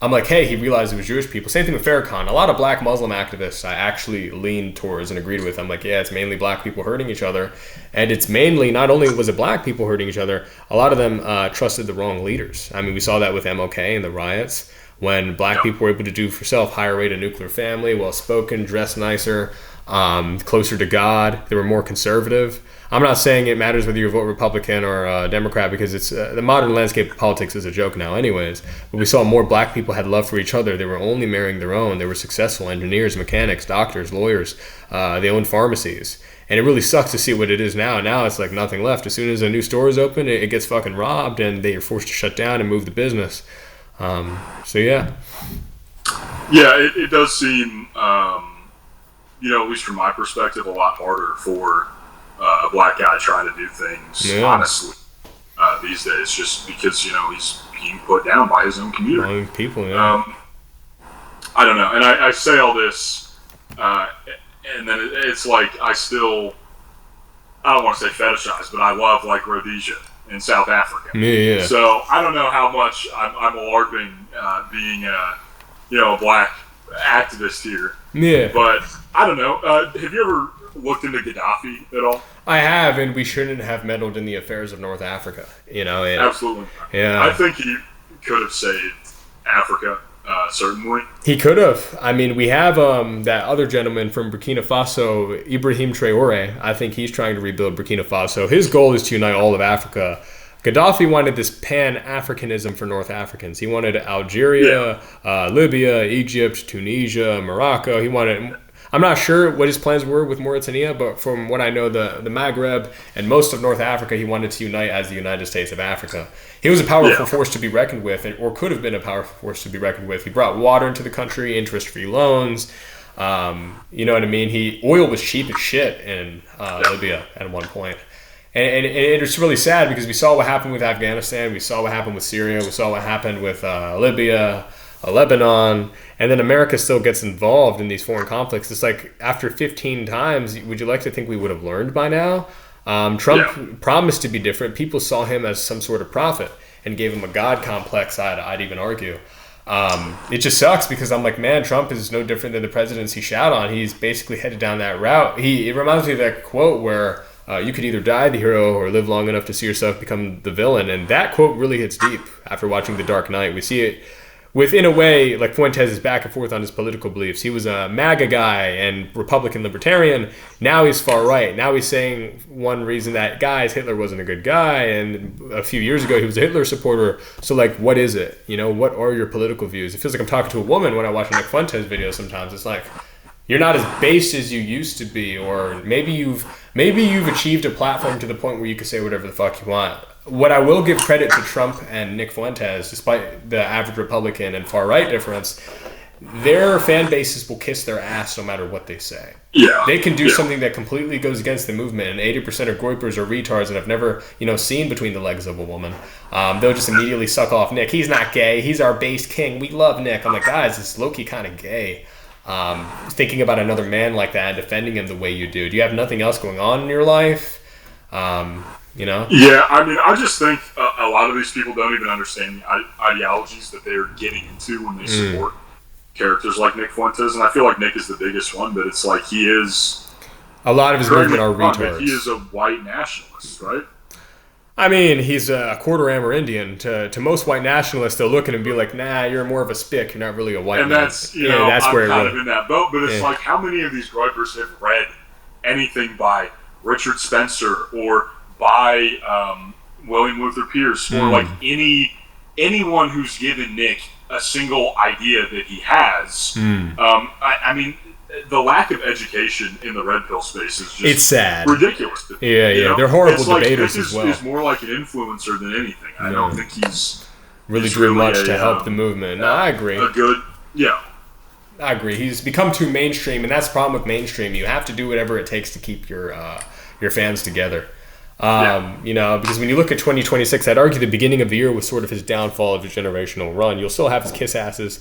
I'm like, hey, he realized it was Jewish people. Same thing with Farrakhan. A lot of black Muslim activists I actually leaned towards and agreed with. I'm like, yeah, it's mainly black people hurting each other. And it's mainly, not only was it black people hurting each other, a lot of them trusted the wrong leaders. I mean, we saw that with MLK and the riots, when black people were able to do for self, higher rate of nuclear family, well-spoken, dressed nicer, closer to God. They were more conservative. I'm not saying it matters whether you vote Republican or Democrat, because it's the modern landscape of politics is a joke now anyways. But we saw more black people had love for each other. They were only marrying their own. They were successful engineers, mechanics, doctors, lawyers. They owned pharmacies. And it really sucks to see what it is now. Now it's like nothing left. As soon as a new store is open, it gets fucking robbed and they are forced to shut down and move the business. So yeah. Yeah, it does seem, at least from my perspective, a lot harder for a black guy trying to do things honestly these days, just because he's being put down by his own community. People, yeah. I don't know, and I say all this, and then it's like I don't want to say fetishize, but I love like Rhodesia in South Africa. Yeah. So I don't know how much I'm LARPing being a black activist here. Yeah. But I don't know. Have you ever looked into Gaddafi at all? I have, and we shouldn't have meddled in the affairs of North Africa. Absolutely. Yeah. I think he could have saved Africa, certainly. He could have. I mean, we have that other gentleman from Burkina Faso, Ibrahim Traore. I think he's trying to rebuild Burkina Faso. His goal is to unite all of Africa. Gaddafi wanted this pan-Africanism for North Africans. He wanted Algeria, Libya, Egypt, Tunisia, Morocco. He wanted... I'm not sure what his plans were with Mauritania, but from what I know, the Maghreb and most of North Africa, he wanted to unite as the United States of Africa. He was a powerful force to be reckoned with, or could have been a powerful force to be reckoned with. He brought water into the country, interest-free loans. You know what I mean? Oil was cheap as shit in Libya at one point. And it's really sad because we saw what happened with Afghanistan. We saw what happened with Syria. We saw what happened with Libya. Lebanon, and then America still gets involved in these foreign conflicts. It's like after 15 times, would you like to think we would have learned by now? Trump promised to be different. People saw him as some sort of prophet and gave him a God complex, I'd even argue. It just sucks because I'm like, man, Trump is no different than the presidents he shat on. He's basically headed down that route. It reminds me of that quote where you could either die the hero or live long enough to see yourself become the villain. And that quote really hits deep after watching The Dark Knight. We see it within a way, like Fuentes is back and forth on his political beliefs. He was a MAGA guy and Republican libertarian. Now he's far right. Now he's saying one reason that, guys, Hitler wasn't a good guy. And a few years ago, he was a Hitler supporter. So, like, what is it? You know, what are your political views? It feels like I'm talking to a woman when I watch a Nick Fuentes video sometimes. It's like, you're not as based as you used to be. Or maybe you've achieved a platform to the point where you can say whatever the fuck you want. What I will give credit to Trump and Nick Fuentes, despite the average Republican and far-right difference, their fan bases will kiss their ass no matter what they say. Yeah. They can do something that completely goes against the movement, and 80% of groypers are retards and have never, seen between the legs of a woman. They'll just immediately suck off Nick. He's not gay. He's our base king. We love Nick. I'm like, guys, it's low-key kind of gay. Thinking about another man like that and defending him the way you do. Do you have nothing else going on in your life? Yeah, I mean, I just think a lot of these people don't even understand the ideologies that they're getting into when they support characters like Nick Fuentes, and I feel like Nick is the biggest one, but it's like he is... A lot of his movement are retards. He is a white nationalist, right? I mean, he's a quarter Amerindian. To most white nationalists, they'll look at him and be like, nah, you're more of a spick, you're not really a white man. And that's, that's I'm where kind of in that boat, but it's like, how many of these groypers have read anything by Richard Spencer or by William Luther Pierce or like anyone who's given Nick a single idea that he has? I mean, the lack of education in the red pill space is just it's sad, ridiculous. Yeah, they're horrible debaters Nick as well. He's more like an influencer than anything. I don't think he's really doing much to help the movement. No, I agree. I agree. He's become too mainstream, and that's the problem with mainstream. You have to do whatever it takes to keep your fans together. Because when you look at 2026, I'd argue the beginning of the year was sort of his downfall of his generational run. You'll still have his kiss asses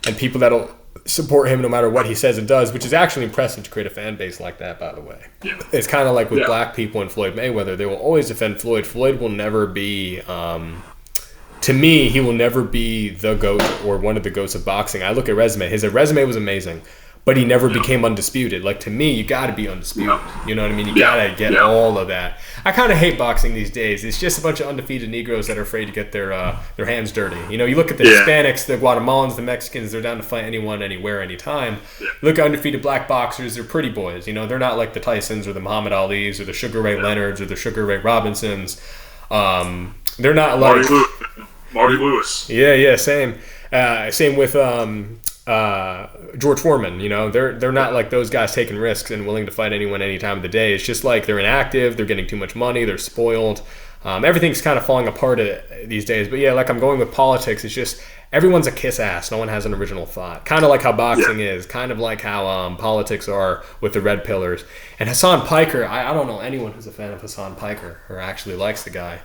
and people that'll support him no matter what he says and does, which is actually impressive to create a fan base like that, by the way. Yeah. It's kind of like with black people and Floyd Mayweather. They will always defend Floyd. Floyd will never be... to me, he will never be the GOAT or one of the GOATs of boxing. I look at resume. His resume was amazing, but he never became undisputed. Like, to me, you got to be undisputed. You know what I mean? You got to get all of that. I kind of hate boxing these days. It's just a bunch of undefeated Negroes that are afraid to get their hands dirty. You look at the Hispanics, the Guatemalans, the Mexicans, they're down to fight anyone, anywhere, anytime. Look at undefeated black boxers, they're pretty boys. They're not like the Tysons or the Muhammad Alis or the Sugar Ray Leonards or the Sugar Ray Robinsons. They're not like... Marty Lewis. Yeah, same. Same with... George Foreman, they're not like those guys taking risks and willing to fight anyone any time of the day. It's just like they're inactive, they're getting too much money, they're spoiled. Everything's kind of falling apart these days. But yeah, like I'm going with politics. It's just everyone's a kiss ass. No one has an original thought. Kind of like how boxing is. Kind of like how politics are with the red pillars. And Hassan Piker, I don't know anyone who's a fan of Hassan Piker or actually likes the guy.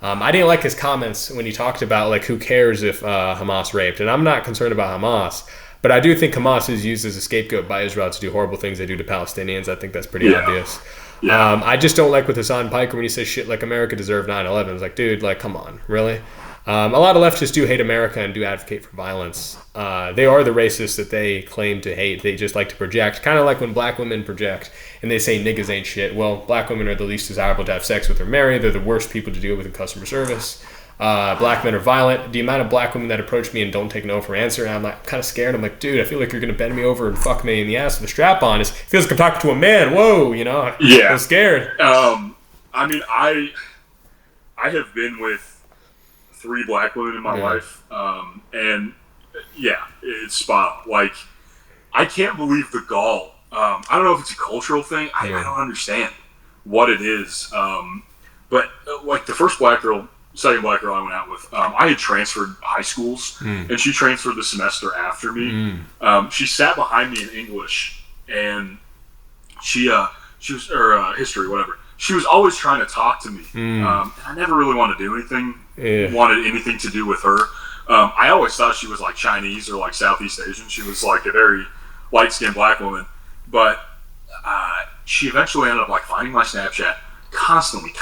I didn't like his comments when he talked about like who cares if Hamas raped. And I'm not concerned about Hamas. But I do think Hamas is used as a scapegoat by Israel to do horrible things they do to Palestinians. I think that's pretty obvious. Yeah. I just don't like with Hassan Piker when he says shit like America deserved 9/11. It's like, dude, like, come on, really? A lot of leftists do hate America and do advocate for violence. They are the racists that they claim to hate. They just like to project, kind of like when black women project and they say niggas ain't shit. Well, black women are the least desirable to have sex with or marry. They're the worst people to deal with in customer service. Black men are violent. The amount of black women that approach me and don't take no for an answer, and I'm like kind of scared. I'm like, dude, I feel like you're gonna bend me over and fuck me in the ass with a strap on. It feels like I'm talking to a man. Whoa, I'm scared. I mean, I have been with 3 black women in my life, and it's spot on. Like, I can't believe the gall. I don't know if it's a cultural thing. I don't understand what it is. But like the first second black girl I went out with, I had transferred high schools, and she transferred the semester after me. She sat behind me in English, and she was, or history, whatever. She was always trying to talk to me, and I never really wanted to do anything. Wanted anything to do with her. I always thought she was like Chinese or like Southeast Asian. She was like a very light-skinned black woman, but she eventually ended up like finding my Snapchat, constantly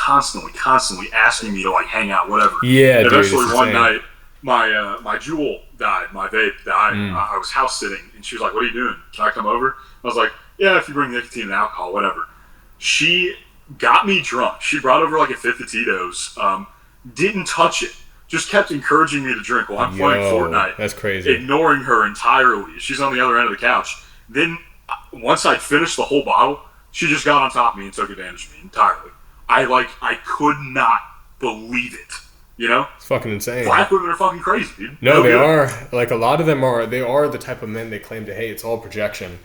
asking me to like hang out, whatever. Yeah, and dude, eventually one night, my Juul died, my vape died. I was house sitting, and she was like, "What are you doing? Can I come over?" I was like, "Yeah, if you bring nicotine and alcohol, whatever." She got me drunk. She brought over like a fifth of Tito's. Didn't touch it. Just kept encouraging me to drink while I'm playing Fortnite. That's crazy. Ignoring her entirely. She's on the other end of the couch. Then, once I'd finished the whole bottle, she just got on top of me and took advantage of me entirely. I could not believe it. You know? It's fucking insane. Black women are fucking crazy, dude. No, they are. Like, a lot of them are. They are the type of men they claim to hate. It's all projection.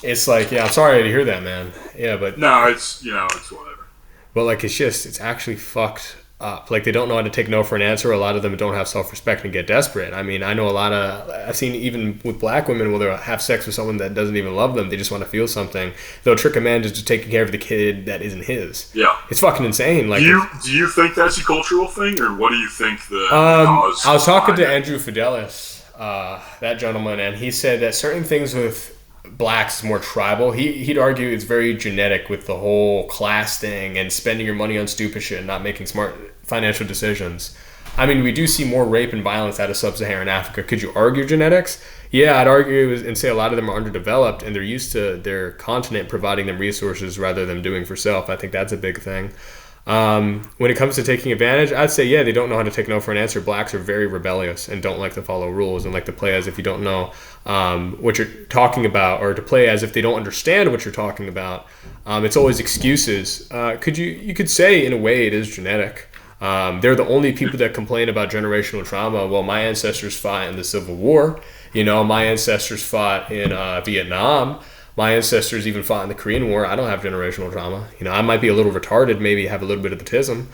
It's like, yeah, I'm sorry to hear that, man. Yeah, but... No, it's whatever. But, like, it's actually fucked up. Like, they don't know how to take no for an answer. A lot of them don't have self-respect and get desperate. I mean, I know I've seen even with black women where they'll have sex with someone that doesn't even love them. They just want to feel something. They'll trick a man just to take care of the kid that isn't his. Yeah. It's fucking insane. Like, do you think that's a cultural thing, or what do you think the cause? I was talking to Andrew Fidelis, that gentleman, and he said that certain things with blacks is more tribal. He'd argue it's very genetic with the whole class thing and spending your money on stupid shit and not making smart financial decisions. I mean, we do see more rape and violence out of sub-Saharan Africa. Could you argue genetics? Yeah, I'd argue and say a lot of them are underdeveloped and they're used to their continent providing them resources rather than doing for self. I think that's a big thing. When it comes to taking advantage, I'd say, yeah, they don't know how to take no for an answer. Blacks are very rebellious and don't like to follow rules and like to play as if you don't know what you're talking about, or to play as if they don't understand what you're talking about. It's always excuses. You could say in a way it is genetic. They're the only people that complain about generational trauma. Well, my ancestors fought in the Civil War. You know, my ancestors fought in Vietnam. My ancestors even fought in the Korean War. I don't have generational trauma. You know, I might be a little retarded, maybe have a little bit of autism,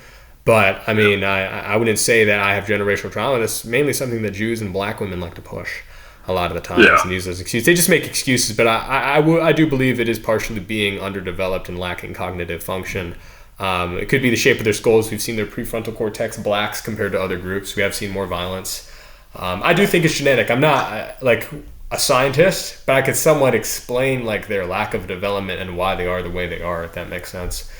but I mean, I wouldn't say that I have generational trauma. That's mainly something that Jews and black women like to push a lot of the times and use as excuses. They just make excuses, but I do believe it is partially being underdeveloped and lacking cognitive function. It could be the shape of their skulls. We've seen their prefrontal cortex blacks compared to other groups. We have seen more violence. I do think it's genetic. I'm not like a scientist, but I could somewhat explain like their lack of development and why they are the way they are, if that makes sense.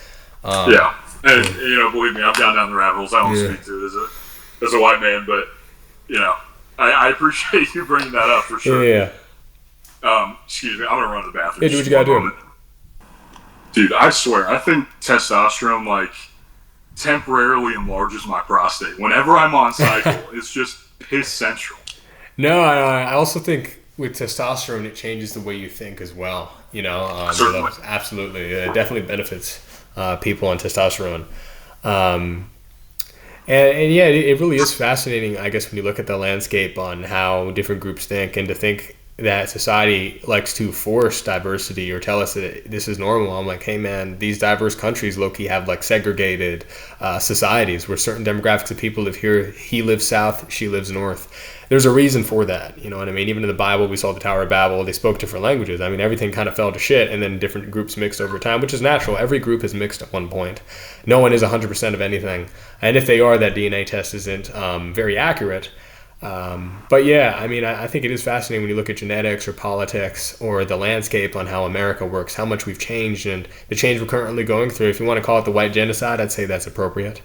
And you know, believe me, I've gone down the rabbit holes. I won't speak to it as a white man, but you know, I appreciate you bringing that up for sure. Excuse me, I'm gonna run to the bathroom. Hey, do what you gotta do. Dude, I swear, I think testosterone like temporarily enlarges my prostate. Whenever I'm on cycle, it's just piss central. No, I also think with testosterone, it changes the way you think as well. You know, absolutely, it definitely benefits people on testosterone. And yeah, it really is fascinating, I guess, when you look at the landscape on how different groups think, and to think that society likes to force diversity or tell us that this is normal. I'm like, hey man, these diverse countries low-key have like segregated societies where certain demographics of people live here. He lives south, she lives north. There's a reason for that, you know what I mean? Even in the Bible, we saw the Tower of Babel, they spoke different languages. I mean, everything kind of fell to shit, and then different groups mixed over time, which is natural. Every group is mixed at one point. No one is 100% of anything. And if they are, that DNA test isn't very accurate. But yeah, I mean, I think it is fascinating when you look at genetics or politics or the landscape on how America works, how much we've changed and the change we're currently going through. If you want to call it the white genocide, I'd say that's appropriate.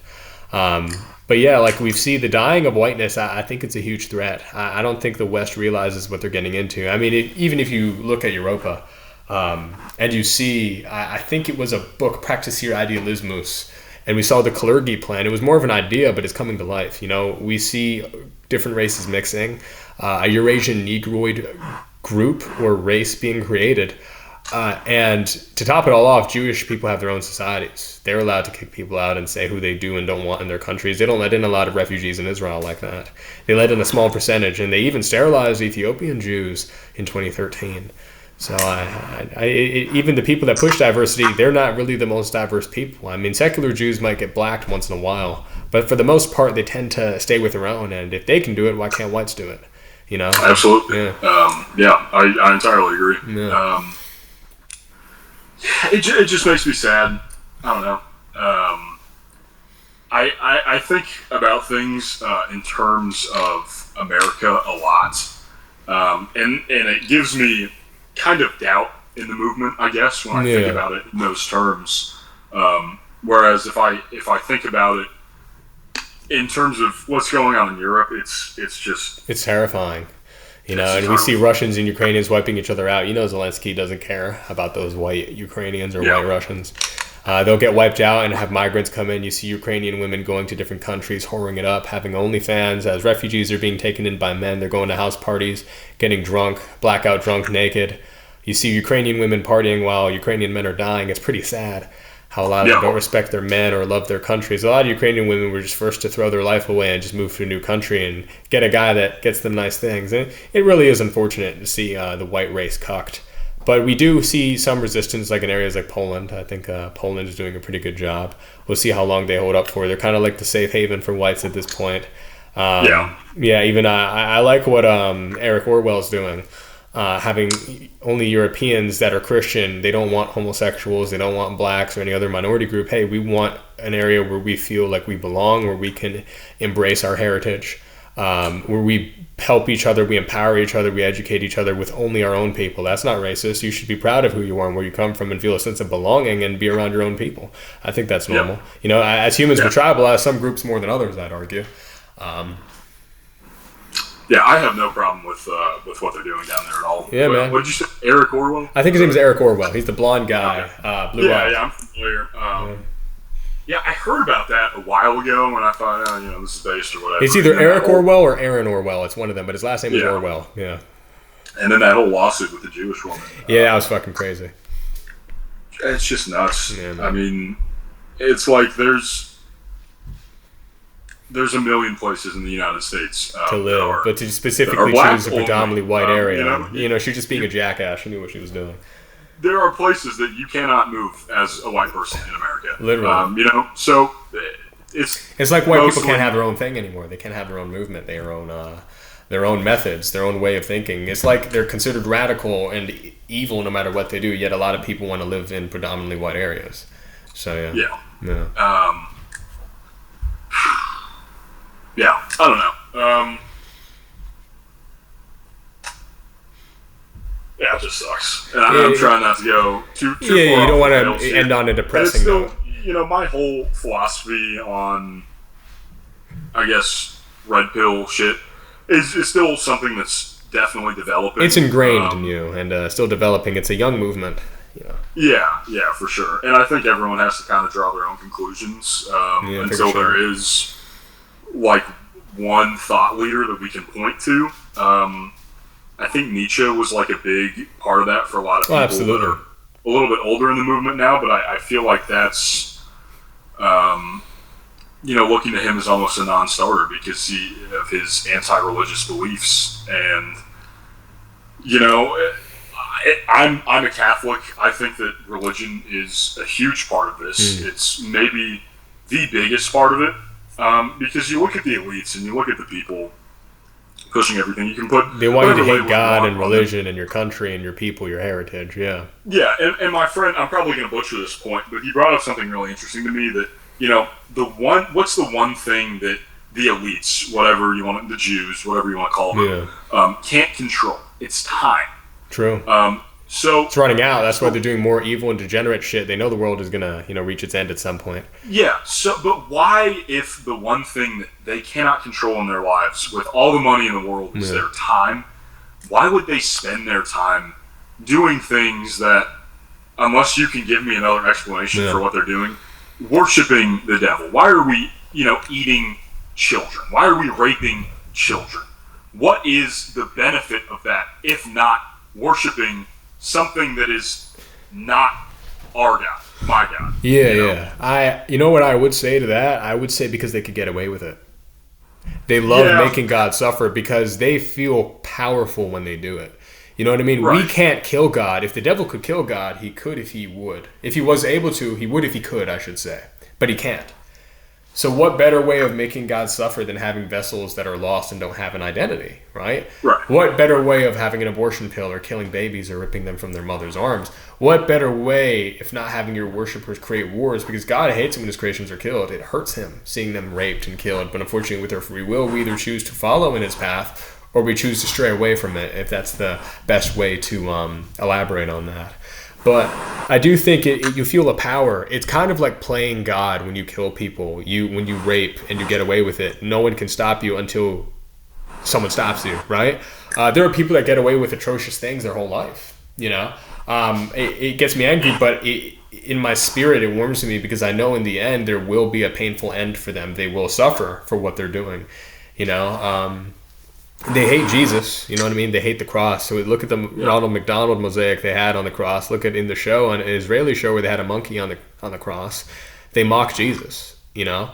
But yeah, like we see the dying of whiteness, I think it's a huge threat. I don't think the West realizes what they're getting into. I mean, even if you look at Europa and you see, I think it was a book, Practice Here Idealismus, and we saw the Kalergi plan. It was more of an idea, but it's coming to life. You know, we see different races mixing, a Eurasian Negroid group or race being created. And to top it all off, Jewish people have their own societies. They're allowed to kick people out and say who they do and don't want in their countries. They don't let in a lot of refugees in Israel like that. They let in a small percentage, and they even sterilized Ethiopian Jews in 2013. So even the people that push diversity, they're not really the most diverse people. I mean, secular Jews might get blacked once in a while, but for the most part, they tend to stay with their own. And if they can do it, why can't whites do it? You know? Absolutely. Yeah. I entirely agree. Yeah. It just makes me sad. I don't know. I think about things in terms of America a lot, and it gives me kind of doubt in the movement, I guess, when I think about it in those terms. Whereas if I think about it in terms of what's going on in Europe, it's terrifying. And we see Russians and Ukrainians wiping each other out. Zelensky doesn't care about those white Ukrainians or white Russians. They'll get wiped out and have migrants come in. You see Ukrainian women going to different countries, whoring it up, having OnlyFans. As refugees are being taken in by men, they're going to house parties, getting drunk, blackout drunk, naked. You see Ukrainian women partying while Ukrainian men are dying. It's pretty sad how a lot of them don't respect their men or love their countries. A lot of Ukrainian women were just first to throw their life away and just move to a new country and get a guy that gets them nice things. And it really is unfortunate to see the white race cucked. But we do see some resistance, like in areas like Poland. I think Poland is doing a pretty good job. We'll see how long they hold up for. They're kind of like the safe haven for whites at this point. Even I like what Eric Orwell's doing. Having only Europeans that are Christian, they don't want homosexuals, they don't want blacks or any other minority group. Hey, we want an area where we feel like we belong, where we can embrace our heritage, where we help each other, we empower each other, we educate each other with only our own people. That's not racist. You should be proud of who you are and where you come from and feel a sense of belonging and be around your own people. I think that's normal. As humans, we're tribalized, some groups more than others, I'd argue. I have no problem with what they're doing down there at all. Yeah, man. What did you say? Eric Orwell? I think his name is Eric Orwell. He's the blonde guy, blue eyes. Yeah, I'm familiar. I heard about that a while ago when I thought, this is based or whatever. It's either Eric Orwell or Aaron Orwell. It's one of them, but his last name is Orwell. Yeah. And then that whole lawsuit with the Jewish woman. Yeah, that was fucking crazy. It's just nuts. Yeah, I mean, it's like there's a million places in the United States to live, but to specifically choose a predominantly white area. She's just being a jackass. She knew what she was doing. There are places that you cannot move as a white person in America. Literally. So it's like white people can't have their own thing anymore. They can't have their own movement, their own methods, their own way of thinking. It's like they're considered radical and evil no matter what they do, yet a lot of people want to live in predominantly white areas. So, yeah. I don't know. It just sucks. And I'm trying not to go too far. You don't want to end on a depressing note. My whole philosophy on, I guess, red pill shit is still something that's definitely developing. It's ingrained in you and still developing. It's a young movement. Yeah, for sure. And I think everyone has to kind of draw their own conclusions until there is like one thought leader that we can point to. I think Nietzsche was like a big part of that for a lot of people that are a little bit older in the movement now, but I feel like that's looking to him as almost a non-starter because of his anti-religious beliefs. And I'm a Catholic. I think that religion is a huge part of this. It's maybe the biggest part of it. Because you look at the elites and you look at the people pushing everything. You can put. They want you to hate God and religion and your country and your people, your heritage. Yeah. Yeah, and my friend, I'm probably going to butcher this point, but he brought up something really interesting to me that what's the one thing that the elites, whatever you want, the Jews, whatever you want to call them, can't control? It's time. True. So it's running out. That's why they're doing more evil and degenerate shit. They know the world is gonna, reach its end at some point. Yeah. But why, if the one thing that they cannot control in their lives, with all the money in the world, is their time? Why would they spend their time doing things that, unless you can give me another explanation for what they're doing, worshiping the devil? Why are we, eating children? Why are we raping children? What is the benefit of that, if not worshiping something that is not our God, my God? Yeah. You know what I would say to that? I would say because they could get away with it. They love making God suffer because they feel powerful when they do it. You know what I mean? Right. We can't kill God. If the devil could kill God, he could if he would. If he was able to, he would if he could, I should say. But he can't. So what better way of making God suffer than having vessels that are lost and don't have an identity, right? Right. What better way of having an abortion pill or killing babies or ripping them from their mother's arms? What better way if not having your worshipers create wars? Because God hates it when his creations are killed. It hurts him seeing them raped and killed. But unfortunately, with our free will, we either choose to follow in his path or we choose to stray away from it, if that's the best way to elaborate on that. But I do think you feel a power. It's kind of like playing God when you kill people. When you rape and you get away with it, no one can stop you until someone stops you, right? There are people that get away with atrocious things their whole life, you know? It gets me angry, but in my spirit, it warms me because I know in the end there will be a painful end for them. They will suffer for what they're doing, you know? They hate Jesus, you know what I mean? They hate the cross. So look at the Ronald McDonald mosaic they had on the cross. Look at in the show, an Israeli show where they had a monkey on the cross. They mock Jesus, you know?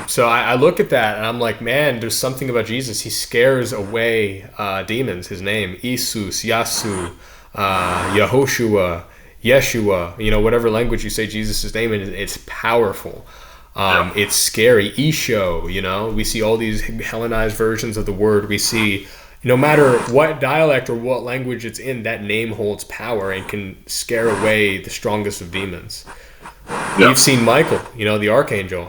So I look at that and I'm like, man, there's something about Jesus. He scares away demons. His name, Isus, Yasu, Yehoshua, Yeshua, you know, whatever language you say Jesus' name in, it's powerful. It's scary. Isho, you know, we see all these Hellenized versions of the word. We see, no matter what dialect or what language it's in, that name holds power and can scare away the strongest of demons. You've seen Michael, you know, the archangel.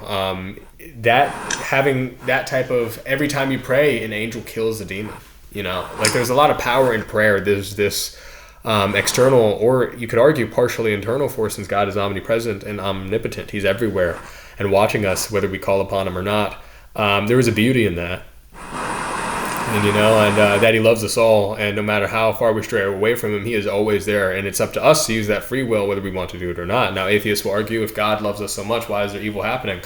That having that type of, every time you pray, an angel kills a demon. You know, like there's a lot of power in prayer. There's this external, or you could argue partially internal force, since God is omnipresent and omnipotent. He's everywhere and watching us, whether we call upon him or not. There is a beauty in that. And, you know, and that he loves us all, and no matter how far we stray away from him, he is always there, and it's up to us to use that free will, whether we want to do it or not. Now, atheists will argue, if God loves us so much, why is there evil happening?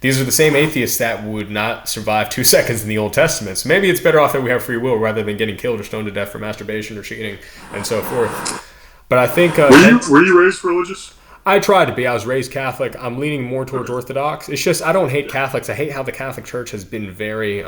These are the same atheists that would not survive 2 seconds in the Old Testament. So maybe it's better off that we have free will rather than getting killed or stoned to death for masturbation or cheating and so forth. But I think... were you raised religious? I tried to be. I was raised Catholic. I'm leaning more towards Orthodox. It's just I don't hate Catholics. I hate how the Catholic Church has been very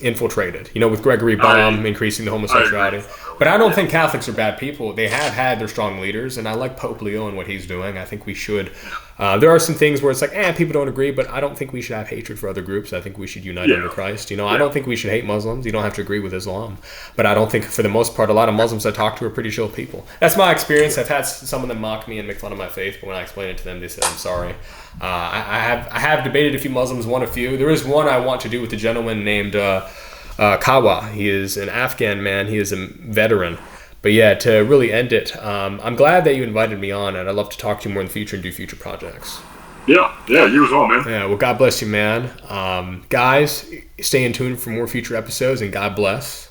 infiltrated. You know, with Gregory Baum increasing the homosexuality. But I don't think Catholics are bad people. They have had their strong leaders, and I like Pope Leo and what he's doing. I think we should. There are some things where it's like, people don't agree, but I don't think we should have hatred for other groups. I think we should unite under Christ. You know, I don't think we should hate Muslims. You don't have to agree with Islam. But I don't think, for the most part, a lot of Muslims I talk to are pretty chill people. That's my experience. I've had some of them mock me and make fun of my faith, but when I explain it to them, they say, I'm sorry. I have debated a few Muslims, won a few. There is one I want to do with a gentleman named Kawa. He is an Afghan man. He is a veteran. But yeah, to really end it, I'm glad that you invited me on, and I'd love to talk to you more in the future and do future projects. Yeah, you as well, man. Yeah, well, God bless you, man. Guys, stay in tune for more future episodes, and God bless.